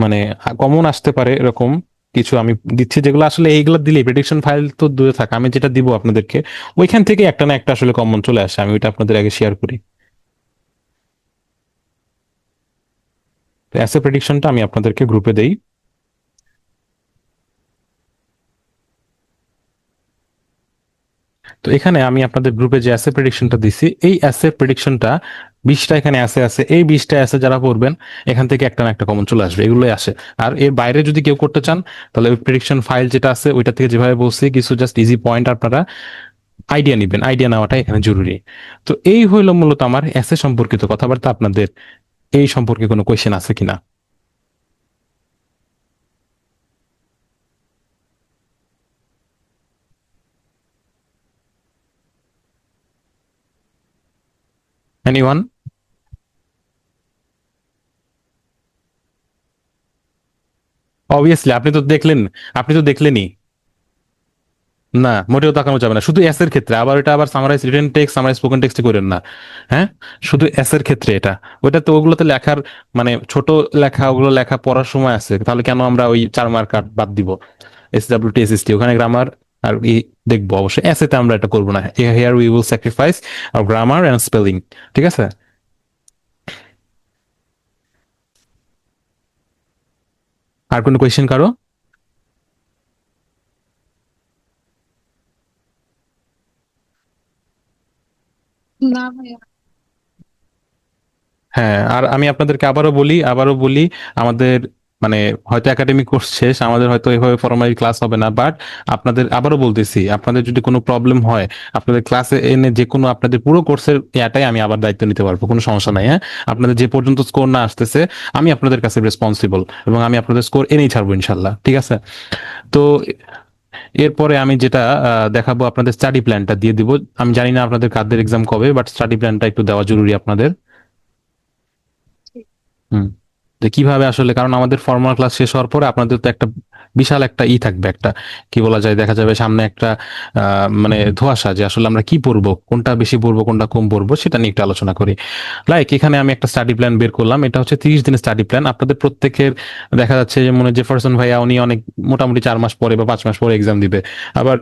Speaker 1: মানে কমন আসতে পারে এরকম কিছু আমি দিচ্ছি, যেগুলো আসলে এইগুলো দিলে প্রেডিকশন ফাইল তো দূরে থাকে, আমি যেটা দিব আপনাদেরকে ওইখান থেকে একটা না একটা আসলে কমন চলে আসে। আমি ওইটা আপনাদের আগে শেয়ার করি। তো অ্যাসে প্রেডিকশনটা আমি আপনাদেরকে গ্রুপে দেই। তো এখানে আমি আপনাদের গ্রুপে যে অ্যাসে প্রেডিকশনটা দিছি, এই অ্যাসে প্রেডিকশনটা 20টা এখানে অ্যাসে আছে, এই 20টা অ্যাসে যারা পড়বেন এখান থেকে একটা না একটা কমন চলে আসবে, এগুলোই আসে। আর এর বাইরে যদি কেউ করতে চান তাহলে ওই প্রেডিকশন ফাইল যেটা আছে ওইটা থেকে যেভাবে বলছি কিছু জাস্ট ইজি পয়েন্ট আপনারা আইডিয়া নিবেন, আইডিয়া নেওয়াটা এখানে জরুরি। তো এই হইলো মূলত আমার অ্যাসে সম্পর্কিত কথাবার্তা। আপনাদের এই সম্পর্কে কোনো কোয়েশ্চেন আছে কিনা? এনিওয়ান? অবভিয়াসলি আপনি তো দেখলেন, আপনি তো দেখলেনই। না, মোটেও তাকানো যাবে না, শুধু এস এর ক্ষেত্রে। আবার এটা আবার summarise written text, summarise spoken টেক্সটে করেন না। হ্যাঁ, শুধু এস এর ক্ষেত্রে এটা। ওটা তো ওগুলোতে লেখার মানে ছোট লেখা, ওগুলো লেখা পড়ার সময় আছে, তাহলে কেন আমরা ওই 4 মার্ক বাদ দিব? SWT SST ওখানে গ্রামার আর দেখবো অবশ্যই। এসেতে আমরা এটা করবো না, here we will sacrifice our grammar and spelling. ঠিক আছে? আর কোনো কোয়েশ্চেন কারো?
Speaker 3: না ভাইয়া।
Speaker 1: হ্যাঁ, আর আমি আপনাদেরকে আবারও বলি আমাদের মানে হয়তো একাডেমিক কোর্স শেষ, আমাদের হয়তো এভাবে ফর্মালি ক্লাস হবে না, বাট আপনাদের আবারও বলতেছি, আপনাদের যদি কোনো প্রবলেম হয় আপনাদের ক্লাসে এনে যে কোনো আপনাদের পুরো কোর্সের ইয়াটাই আমি আবার দায়িত্ব নিতে পারবো, কোনো সমস্যা নাই। হ্যাঁ, আপনাদের যে পর্যন্ত স্কোর না আসতেছে আমি আপনাদের কাছে রেসপন্সিবল, এবং আমি আপনাদের স্কোর এনেই ছাড়বো ইনশাল্লাহ। ঠিক আছে? তো এরপরে আমি যেটা দেখাবো, আপনাদের স্টাডি প্ল্যানটা দিয়ে দিব। আমি জানি না আপনাদের কাদের এক্সাম কবে, বাট স্টাডি প্ল্যানটা একটু দেওয়া জরুরি আপনাদের। হুম। যে কিভাবে আসলে, কারণ আমাদের ফর্মাল ক্লাস শেষ হওয়ার পরে আপনাদের তো একটা বিশাল একটা থাকবে, একটা কি বলা যায়, দেখা যাবে সামনে একটা মানে ধোঁয়াশা, যে আসলে আমরা কি পড়বো, কোনটা বেশি পড়বো কোনটা কম পড়বো, সেটা নিয়ে একটু আলোচনা করি। লাইক এখানে আমি একটা স্টাডি প্ল্যান বের করলাম, এটা হচ্ছে 30 দিনের স্টাডি প্ল্যান। আপনাদের প্রত্যেকের দেখা যাচ্ছে যে মনে জেফারসন ভাইয়া উনি অনেক মোটামুটি 4 মাস পরে বা 5 মাস পরে এক্সাম দিবে, আবার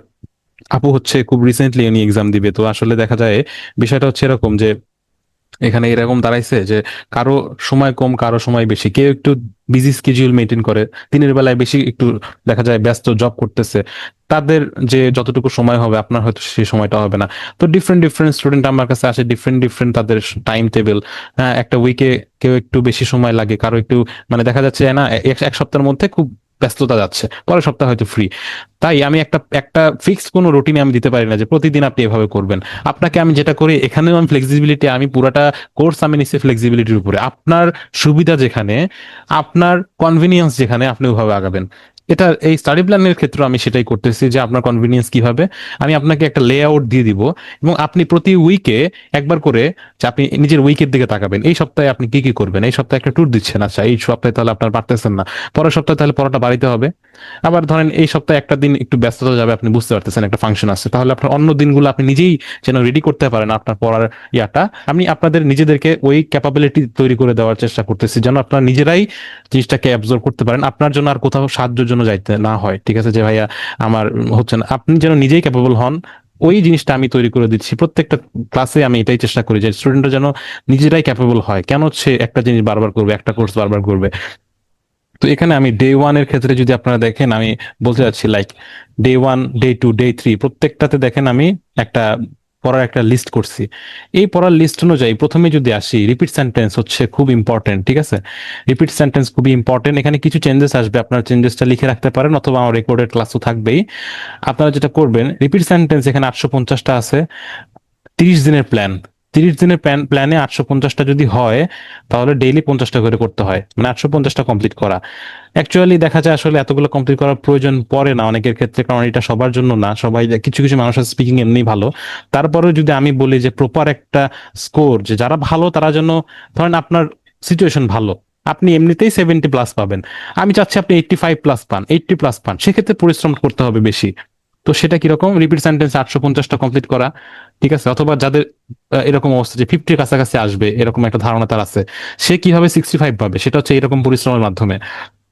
Speaker 1: আপু হচ্ছে খুব রিসেন্টলি উনি এক্সাম দিবে। তো আসলে দেখা যায় বিষয়টা হচ্ছে এরকম যে এখানে এরকম দাঁড়াইছে যে কারো সময় কম, কারো সময় বেশি, কেউ একটু বিজি স্কেডিউল মেনটেন করে, দিনের বেলায় বেশি একটু দেখা যায় ব্যস্ত জব করতেছে, তাদের যে যতটুকু সময় হবে আপনার হয়তো সেই সময়টা হবে না। তো ডিফারেন্ট ডিফারেন্ট স্টুডেন্ট আমার কাছে আসে, ডিফারেন্ট ডিফারেন্ট তাদের টাইম টেবিল। হ্যাঁ, একটা উইকে কেউ একটু বেশি সময় লাগে, কারো একটু মানে দেখা যাচ্ছে না এক এক সপ্তাহের মধ্যে খুব ব্যস্ততা যাচ্ছে, পরের সপ্তাহে হয়তো ফ্রি। তাই আমি একটা একটা ফিক্সড কোনো রুটিনে আমি দিতে পারি না যে প্রতিদিন আপনি এভাবে করবেন। আপনাকে আমি যেটা করি এখানেও আমি ফ্লেক্সিবিলিটি, আমি পুরাটা কোর্স আমি নিচ্ছি ফ্লেক্সিবিলিটির উপরে, আপনার সুবিধা যেখানে, আপনার কনভিনিয়েন্স যেখানে আপনি ওইভাবে আগাবেন। এটা এই স্টাডি প্ল্যানের ক্ষেত্রে আমি সেটাই করতেছি, যে আপনার কনভিনিয়েন্স কিভাবে আমি আপনাকে একটা লে আউট দিয়ে দিব, এবং আপনি প্রতি উইকে একবার করে যে আপনি নিজের উইকের দিকে তাকাবেন, এই সপ্তাহে আপনি কি কি করবেন। এই সপ্তাহে একটা ট্যুর দিচ্ছেন, আচ্ছা এই সপ্তাহে তাহলে আপনার পারতেছেন না, পরের সপ্তাহে তাহলে পড়াটা বাড়িতে হবে। আবার ধরেন এই সপ্তাহে একটা দিন একটু ব্যস্ততা যাবে, আপনি বুঝতে পারতেছেন একটা ফাংশন আছে, তাহলে আপনার অন্য দিনগুলো আপনি নিজেই যেন রেডি করতে পারেন আপনার পড়ার ইয়াটা। আমি আপনাদের নিজেদেরকে ওই ক্যাপাবিলিটি তৈরি করে দেওয়ার চেষ্টা করতেছি, যেন আপনারা নিজেরাই জিনিসটাকে অ্যাবজর্ব করতে পারেন, আপনার জন্য আর কোথাও সাহায্যের জন্য যাইতে না হয়। ঠিক আছে? যে ভাইয়া আমার হচ্ছে না, আপনি যেন নিজেই ক্যাপেবল হন, ওই জিনিসটা আমি তৈরি করে দিচ্ছি। প্রত্যেকটা ক্লাসে আমি এটাই চেষ্টা করি যে স্টুডেন্টরা যেন নিজেরাই ক্যাপেবল হয়, কেন হচ্ছে একটা জিনিস বারবার করবে, একটা কোর্স বারবার করবে। তো এখানে আমি ডে 1 এর ক্ষেত্রে যদি আপনারা দেখেন, আমি বলতে চাচ্ছি লাইক ডে 1, ডে 2, ডে 3 প্রত্যেকটাতে দেখেন আমি একটা পড়ার একটা লিস্ট করছি। এই পড়ার লিস্ট অনুযায়ী প্রথমে যদি আসি, রিপিট সেন্টেন্স হচ্ছে খুব ইম্পর্টেন্ট। ঠিক আছে? রিপিট সেন্টেন্স খুবই ইম্পর্টেন্ট। এখানে কিছু চেঞ্জেস আসবে, আপনার চেঞ্জেসটা লিখে রাখতে পারেন, অথবা আমার রেকর্ডেড ক্লাসও থাকবেই। আপনারা যেটা করবেন, রিপিট সেন্টেন্স এখানে 850টা আছে। 30 দিনের প্ল্যান, 30 দিনের প্ল্যানে 850টা যদি হয় তাহলে ডেইলি 50টা করে করতে হয়, মানে 850টা কমপ্লিট করা। অ্যাকচুয়ালি দেখা যায় আসলে এতগুলো কমপ্লিট করার প্রয়োজন পড়ে না অনেকের ক্ষেত্রে, কারণ এটা সবার জন্য না, সবাই কিছু কিছু মানুষের স্পিকিং এমনি ভালো। তারপরেও যদি আমি বলি যে প্রপার একটা স্কোর, যে যারা ভালো তারা জন্য, ধরেন আপনার সিচুয়েশন ভালো, আপনি এমনিতেই 70+ পাবেন, আমি চাচ্ছি আপনি 85+ পান, 80+ পান, সেক্ষেত্রে পরিশ্রম করতে হবে বেশি। তো সেটা কিরকম, রিপিট সেন্টেন্স 850টা কমপ্লিট করা, ঠিক আছে। অথবা যাদের এরকম অবস্থা যে 50-র কাছাকাছি আসবে এরকম একটা ধারণা তার আছে, সে কিভাবে 65 পাবে, সেটা হচ্ছে এরকম পরিশ্রমের মাধ্যমে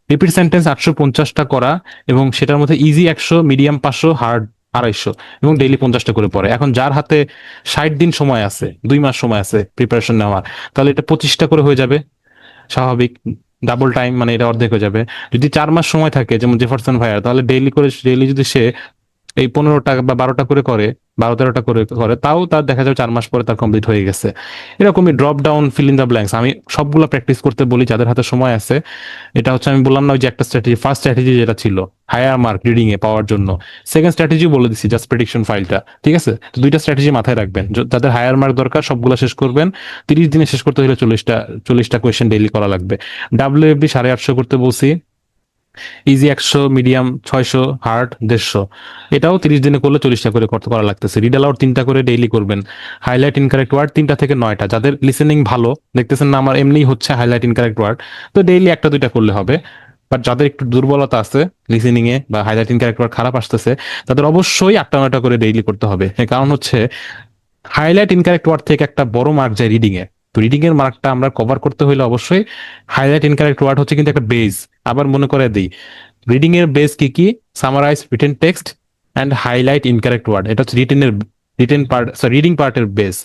Speaker 1: রিপিট সেন্টেন্স 850টা করা, এবং সেটার মধ্যে ইজি 100, মিডিয়াম 500, হার্ড 250, এবং ডেইলি 50টা করে পড়ে। এখন যার হাতে 60 দিন সময় আছে, 2 মাস সময় আছে প্রিপারেশন নেওয়ার, তাহলে এটা 25টা করে হয়ে যাবে স্বাভাবিক, ডাবল টাইম, মানে এটা অর্ধেক হয়ে যাবে। যদি 4 মাস সময় থাকে যেমন জেফারসন ভাইয়ার, তাহলে ডেইলি যদি সে এই 15টা বা 12টা করে করে, 12-13টা করে করে, তাও তার দেখা যাবে 4 মাস পরে তার কমপ্লিট হয়ে গেছে। এরকমই drop down, fill in the blanks আমি সবগুলা প্র্যাকটিস করতে বলি যাদের হাতে সময় আছে। এটা হচ্ছে আমি বললাম না ওই যে একটা স্ট্র্যাটেজি, ফার্স্ট স্ট্র্যাটেজি যেটা ছিল হায়ার মার্ক রিডিং এ পাওয়ার জন্য, সেকেন্ড স্ট্র্যাটেজি বলে দিচ্ছি জাস্ট প্রেডিকশন ফাইলটা, ঠিক আছে। তো দুইটা স্ট্র্যাটেজি মাথায় রাখবেন, যাদের হায়ার মার্ক দরকার সবগুলো শেষ করবেন। 30 দিনে শেষ করতে হলে 40টা কোয়েশ্চেন ডেইলি করা লাগবে। WFD 850 করতে বলছি, ইজি 100, মিডিয়াম 600, হার্ড 150। এটাও 30 দিনে করলে 40টা করে করতে করা লাগতেছে। রিড অ্যালাউড 3টা করে ডেইলি করবেন। হাইলাইট ইনকারেক্ট ওয়ার্ড 3টা থেকে 9টা। যাদের লিসেনিং ভালো, দেখতেছেন না আমার এমনিই হচ্ছে হাইলাইট ইনকারেক্ট ওয়ার্ড, তো ডেইলি 1-2টা করলে হবে। বাট যাদের একটু দুর্বলতা আছে লিসেনিং এ বা হাইলাইট ইনকারেক্ট ওয়ার্ড খারাপ আসতেছে, তাদের অবশ্যই 8টা-9টা করে ডেইলি করতে হবে। এর কারণ হচ্ছে হাইলাইট ইনকারেক্ট ওয়ার্ড থেকে একটা বড় মার্ক যায় রিডিং এ। তো রিডিং এর মার্কটা আমরা কভার করতে হলে অবশ্যই হাইলাইট ইনকারেক্ট ওয়ার্ড হচ্ছে কিন্তু একটা বেস। আবার মনে করে দিই, রিডিং এর বেস কি কি? Summarise written text and highlight incorrect word, এটা হচ্ছে রিটেন পার্ট, রিডিং পার্টের বেস।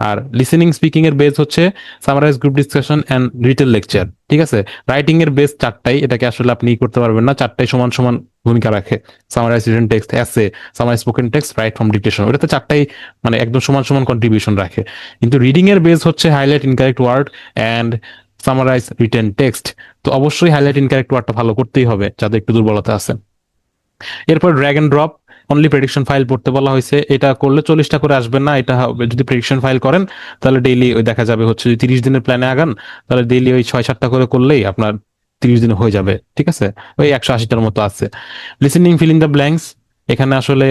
Speaker 1: আর লিসেনিং স্পিকিং এর বেস হচ্ছে summarise, group discussion and retell lecture, ঠিক আছে। রাইটিং এর বেস 4টাই, এটাকে আসলে আপনি করতে পারবেন না, 4টাই সমান সমান ভূমিকা রাখে। Summarise written text, essay, summarise spoken text, write from dictation, ওটাতে 4টাই মানে একদম সমান সমান কন্ট্রিবিউশন রাখে। কিন্তু রিডিং এর বেস হচ্ছে highlight incorrect word and summarise written text. তো অবশ্যই হাইলাইট ইনকারেক্ট ওয়ার্ডটা ভালো করতেই হবে যাদের একটু দুর্বলতা আছে। এরপর drag and drop, only prediction file পড়তে বলা হয়েছে। এটা করলে 40টা করে আসবে না, এটা যদি প্রেডিকশন ফাইল করেন তাহলে ডেইলি ওই দেখা যাবে হচ্ছে যদি 30 দিনের প্ল্যানে আগান, তাহলে ডেইলি ওই 6-7টা করে করলেই আপনার 30 দিনে হয়ে যাবে, ঠিক আছে। ওই 180টার মতো আছে। Listening, fill in the blanks, এখানে আসলে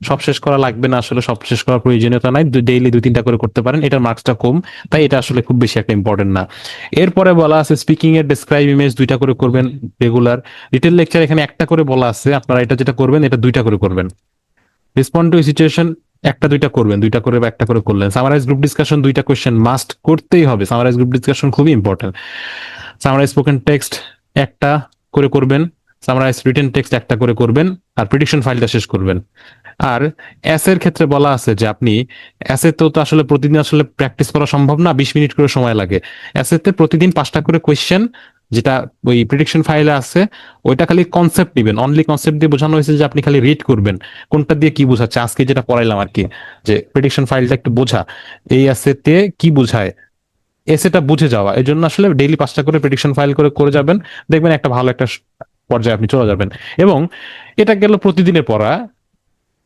Speaker 1: সব শেষ করা লাগবে না, আসলে সব শেষ করার প্রয়োজনীয়তা নাই, ডেইলি 2-3টা করে করতে পারেন, এটার মার্কসটা কম, তাই এটা আসলে খুব বেশি একটা ইম্পর্টেন্ট না। এরপরে বলা আছে স্পিকিং এর ডেসক্রাইব ইমেজ 2টা করে করবেন রেগুলার। রিটেল লেকচার এখানে 1টা করে বলা আছে, আপনারা এটা যেটা করবেন এটা 2টা করে করবেন। রেসপন্ড টু সিচুয়েশন 1টা 2টা করবেন, 2টা করে বা 1টা করে করলেন। সামারাইজ গ্রুপ ডিসকাশন 2টা কোয়েশ্চেন মাস্ট করতেই হবে, সামারাইজ গ্রুপ ডিসকাশন খুবই ইম্পর্টেন্ট। সামারাইজ স্পোকেন টেক্সট 1টা করে করবেন, সামারাইজ রিটেন টেক্সট 1টা করে করবেন, আর প্রেডিকশন ফাইলটা শেষ করবেন। আর এর ক্ষেত্রে বলা আছে যে আপনি তো আসলে প্রতিদিন আসলে প্র্যাকটিস করা সম্ভব না, 20 মিনিট করে সময় লাগে। তে প্রতিদিন 5টা করে কোয়েশ্চেন, যেটা ওই প্রেডিকশন ফাইলে আছে, ওইটা খালি কনসেপ্ট নিবেন, অনলি কনসেপ্ট দিয়ে বোঝানো হয়েছে যে আপনি খালি রিড করবেন কোনটা দিয়ে কি বোঝাচ্ছে, আজকে যেটা পড়াইলাম আর কি, যে প্রেডিকশন ফাইলটা একটু বোঝা, এই তে কি বোঝায়, এসেটা বুঝে যাওয়া। এই জন্য আসলে ডেইলি 5টা করে প্রেডিকশন ফাইল করে করে যাবেন, দেখবেন একটা ভালো একটা পর্যায়ে আপনি চলে যাবেন। এবং এটা গেল প্রতিদিনের পড়া।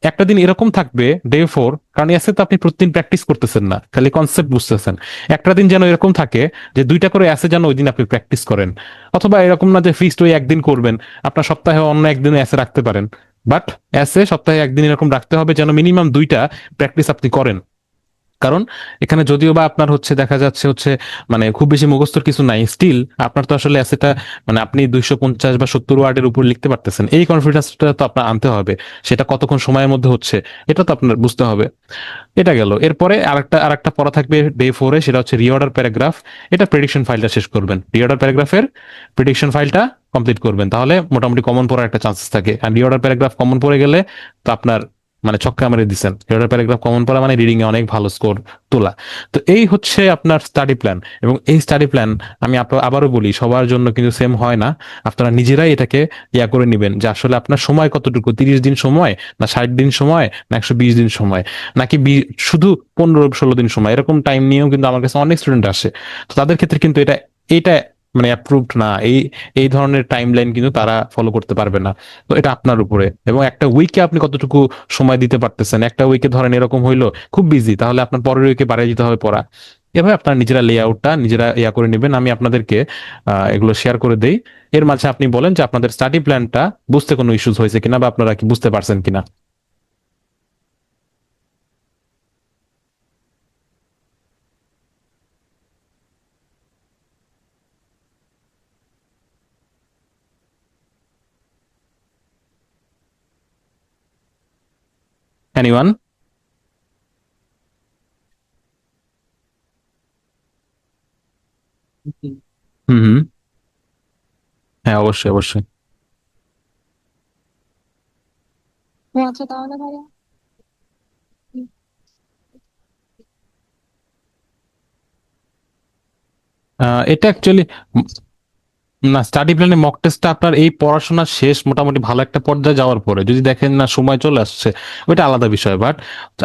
Speaker 1: একটা দিন এরকম থাকবে ডে 4, কারণ এসে তো আপনি প্রতিদিন প্র্যাকটিস করতেছেন না, খালি কনসেপ্ট বুঝতেছেন। একটা দিন যেন এরকম থাকে যে 2টা করে এসে যেন ওই দিন আপনি প্র্যাকটিস করেন। অথবা এরকম না যে ফিক্সড ওই একদিন করবেন, আপনার সপ্তাহে অন্য একদিনে এসে রাখতে পারেন, বাট এসে সপ্তাহে একদিন এরকম রাখতে হবে যেন মিনিমাম 2টা প্র্যাকটিস আপনি করেন। কারণ এখানে যদিও বা আপনার হচ্ছে দেখা যাচ্ছে হচ্ছে মানে খুব বেশি মুখস্থর কিছু নাই, স্টিল আপনার তো আসলে অ্যাসেটা মানে আপনি 250 বা 70 ওয়ার্ডের উপর লিখতে পারতেছেন, এই কনফিডেন্সটা তো আপনার আনতে হবে। সেটা কতক্ষণ সময়ের মধ্যে হচ্ছে এটা তো আপনার বুঝতে হবে। এটা গেল। এরপরে আরেকটা পড়া থাকবে ডে 4-এ, সেটা হচ্ছে রিঅর্ডার প্যারাগ্রাফ। এটা প্রেডিকশন ফাইলটা শেষ করবেন, রিঅর্ডার প্যারাগ্রাফের প্রেডিকশন ফাইলটা কমপ্লিট করবেন, তাহলে মোটামুটি কমন পড়ার একটা চান্সেস থাকে। আর রিঅর্ডার প্যারাগ্রাফ কমন পড়ে গেলে তো আপনার মানে ছক্কা মেরে দিচ্ছেন, রিঅর্ডার প্যারাগ্রাফ কমন পড়া মানে রিডিং এ অনেক ভালো স্কোর তোলা। তো এই হচ্ছে আপনার স্টাডি প্ল্যান। এবং এই স্টাডি প্ল্যান আমি আবারও বলি সবার জন্য কিন্তু সেম হয় না। আপনারা নিজেরাই এটাকে করে নিবেন যে আসলে আপনার সময় কতটুকু, 30 দিন সময়, না 60 দিন সময়, না 120 দিন সময়, নাকি শুধু 15-16 দিন সময়, এরকম টাইম নিয়েও কিন্তু আমার কাছে অনেক স্টুডেন্ট আসে। তো তাদের ক্ষেত্রে কিন্তু এটা মানে অ্যাপ্রুভড না, এই ধরনের টাইম লাইন কিন্তু তারা ফলো করতে পারবে না। তো এটা আপনার উপরে, এবং একটা উইকে আপনি কতটুকু সময় দিতে পারতেছেন। একটা উইকে ধরেন এরকম হইলো খুব বিজি, তাহলে আপনার পরের উইকে বাড়িয়ে দিতে হবে পড়া। এভাবে আপনার নিজেরা লেআউটটা নিজেরা করে নেবেন। আমি আপনাদেরকে এগুলো শেয়ার করে দেই। এর মাঝে আপনি বলেন যে আপনাদের স্টাডি প্ল্যানটা বুঝতে কোনো ইস্যুস হয়েছে কিনা, বা আপনারা কি বুঝতে পারছেন কিনা। এনিওয়ান? হুম হুম। হ্যাঁ, অবশ্যই অবশ্যই।
Speaker 3: আচ্ছা তাহলে ভাইয়া
Speaker 1: এটা অ্যাকচুয়ালি না, স্টাডি প্ল্যানে মক টেস্টটা আপনার এই পড়াশোনা শেষ মোটামুটি ভালো একটা পর্যায়ে যাওয়ার পরে যদি দেখেন না সময় চলে আসছে, ওইটা আলাদা বিষয়। বাট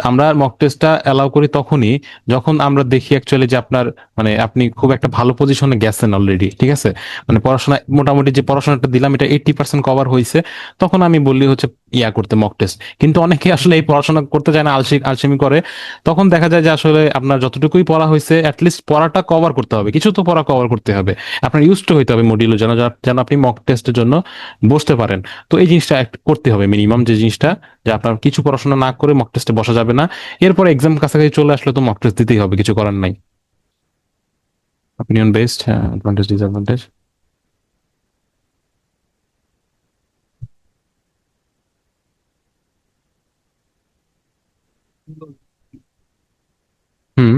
Speaker 1: আমরা মক টেস্টটা অ্যালাউ করি তখনই যখন আমরা দেখি অ্যাকচুয়ালি যে আপনার মানে আপনি খুব একটা ভালো পজিশনে গেছেন অলরেডি, ঠিক আছে, মানে পড়াশোনা মোটামুটি যে পড়াশোনাটা দিলাম এটা 80% কভার হয়েছে, তখন আমি বললি হচ্ছে ইয়া করতে মক টেস্ট। কিন্তু অনেকে আসলে এই পড়াশোনা করতে চায় না, আলসেমি করে। তখন দেখা যায় যে আসলে আপনার যতটুকুই পড়া হয়েছে অ্যাটলিস্ট পড়াটা কভার করতে হবে, কিছু তো পড়া কভার করতে হবে, আপনার ইউজ টু হইতে হবে মডিউলে, যেন যেন আপনি মক টেস্টের জন্য বসতে পারেন। তো এই জিনিসটা করতে হবে মিনিমাম, যে জিনিসটা যে আপনার কিছু পড়াশোনা না করে মক টেস্টে বসা যাবে না। এরপর এক্সাম কাছাকাছি চলে আসলে তো মক টেস্ট দিতেই হবে, কিছু করার নাই। অপিনিয়ন বেসড, হ্যাঁ, অ্যাডভান্টেজ ডিসঅ্যাডভান্টেজ। হুম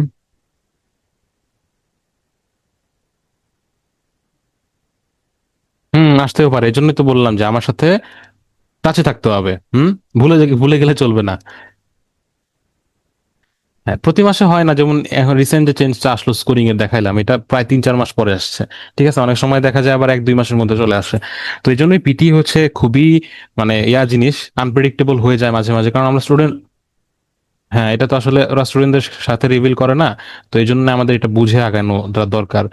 Speaker 1: হুম, আসতেও পারে, এই জন্যই তো বললাম যে আমার সাথে টাচে থাকতে হবে। ভুলে গেলে চলবে না। হ্যাঁ, প্রতি মাসে হয় না, যেমন এখন রিসেন্ট যে চেঞ্জটা আসলো স্কোরিং এর দেখাইলাম, এটা প্রায় 3-4 মাস পরে আসছে। ঠিক আছে, অনেক সময় দেখা যায় আবার 1-2 মাসের মধ্যে চলে আসে। তো এই জন্যই পিটি হচ্ছে খুবই মানে ইয়া জিনিস, আনপ্রেডিক্টেবল হয়ে যায় মাঝে মাঝে, কারণ আমরা স্টুডেন্ট। হ্যাঁ, এটা তো আসলে ওরা স্টুডেন্টদের সাথে রিভিল করে না। তো এই জন্য আমাদের এটা বুঝে আগানো দরকার।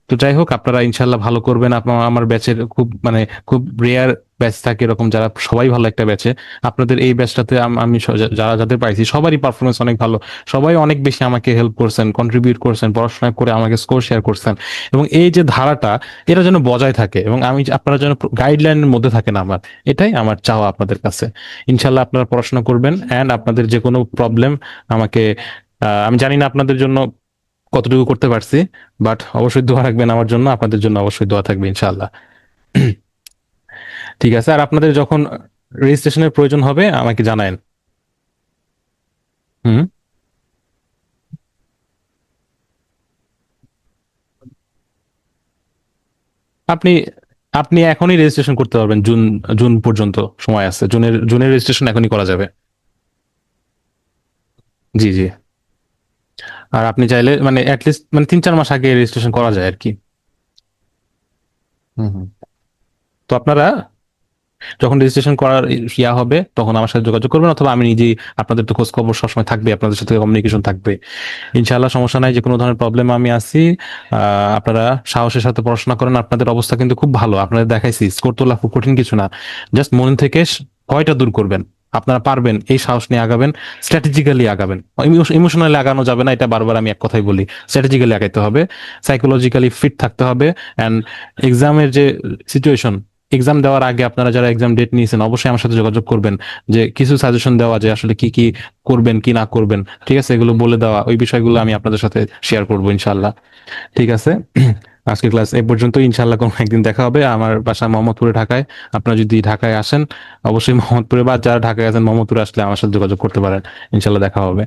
Speaker 1: তো যাই হোক, আপনারা ইনশাল্লাহ ভালো করবেন। আপনার আমার ব্যাচের খুব মানে খুব রেয়ার ব্যাচ থাকে এরকম, যারা সবাই ভালো একটা ব্যাচে। আপনাদের এই ব্যাচটাতে আমি যারা যাদের পাইছি সবারই পারফরমেন্স অনেক ভালো। সবাই অনেক বেশি আমাকে হেল্প করছেন, কন্ট্রিবিউট করছেন, পড়াশোনা করে আমাকে স্কোর শেয়ার করছেন। এবং এই যে ধারাটা, এটা যেন বজায় থাকে এবং আপনারা যেন গাইডলাইনের মধ্যে থাকেন আমার, এটাই আমার চাওয়া আপনাদের কাছে। ইনশাল্লাহ আপনারা পড়াশোনা করবেন, অ্যান্ড আপনাদের যে কোনো প্রবলেম আমাকে আমি জানি না আপনাদের জন্য কতটুকু করতে পারছি, বাট অবশ্যই দোয়া রাখবেন আমার জন্য, আপনাদের জন্য অবশ্যই দোয়া থাকবে ইনশাআল্লাহ। ঠিক আছে, আর আপনাদের যখন রেজিস্ট্রেশনের প্রয়োজন হবে আমাকে জানায়েন। হুম। আপনি আপনি এখনই রেজিস্ট্রেশন করতে পারবেন, জুন জুন পর্যন্ত সময় আছে, জুনের রেজিস্ট্রেশন এখনই করা যাবে। জি জি। আর আপনি চাইলে মানে অ্যাটলিস্ট মানে 3-4 মাস আগে রেজিস্ট্রেশন করা যায় আর কি। হুম হুম। তো আপনারা যখন রেজিস্ট্রেশন করার ইয়া হবে তখন আমার সাথে যোগাযোগ করবেন, অথবা আমি নিজেই, আপনাদের তো খোঁজ খবর সবসময় থাকবে, আপনাদের সাথে কমিউনিকেশন থাকবে। ইনশাআল্লাহ সমস্যা নাই, যে কোনো ধরনের প্রবলেম আমি আছি। আপনারা সাহসের সাথে পড়াশোনা করেন, আপনাদের অবস্থা কিন্তু খুব ভালো, আপনাদের দেখাইছি স্কোর তোলা খুব কঠিন কিছু না। জাস্ট মন থেকে ভয়টা দূর করবেন, আপনারা পারবেন, এই সাহস নিয়ে আগাবেন, স্ট্র্যাটেজিক্যালি আগাবেন। ইমোশনালি আগানো যাবে না, এটা বারবার আমি এক কথাই বলি, স্ট্র্যাটেজিক্যালি আগাইতে হবে, সাইকোলজিক্যালি ফিট থাকতে হবে। অ্যান্ড এক্সামের যে সিচুয়েশন, এক্সাম দেওয়ার আগে আপনারা যারা এক্সাম ডেট নিয়েছেন অবশ্যই আমার সাথে যোগাযোগ করবেন, যে কিছু সাজেশন দেওয়া, যে আসলে কি কি করবেন কি না করবেন, ঠিক আছে, এগুলো বলে দেওয়া, ওই বিষয়গুলো আমি আপনাদের সাথে শেয়ার করবো ইনশাল্লাহ। ঠিক আছে। আজকে ক্লাস এই পর্যন্ত, ইনশাল্লাহ কোনো একদিন দেখা হবে। আমার বাসা মোহাম্মদপুরে, ঢাকায়। আপনারা যদি ঢাকায় আসেন অবশ্যই মোহাম্মদপুরে, বা যারা ঢাকায় আছেন মোহাম্মদপুরে আসলে আমার সাথে যোগাযোগ করতে পারেন, ইনশাল্লাহ দেখা হবে।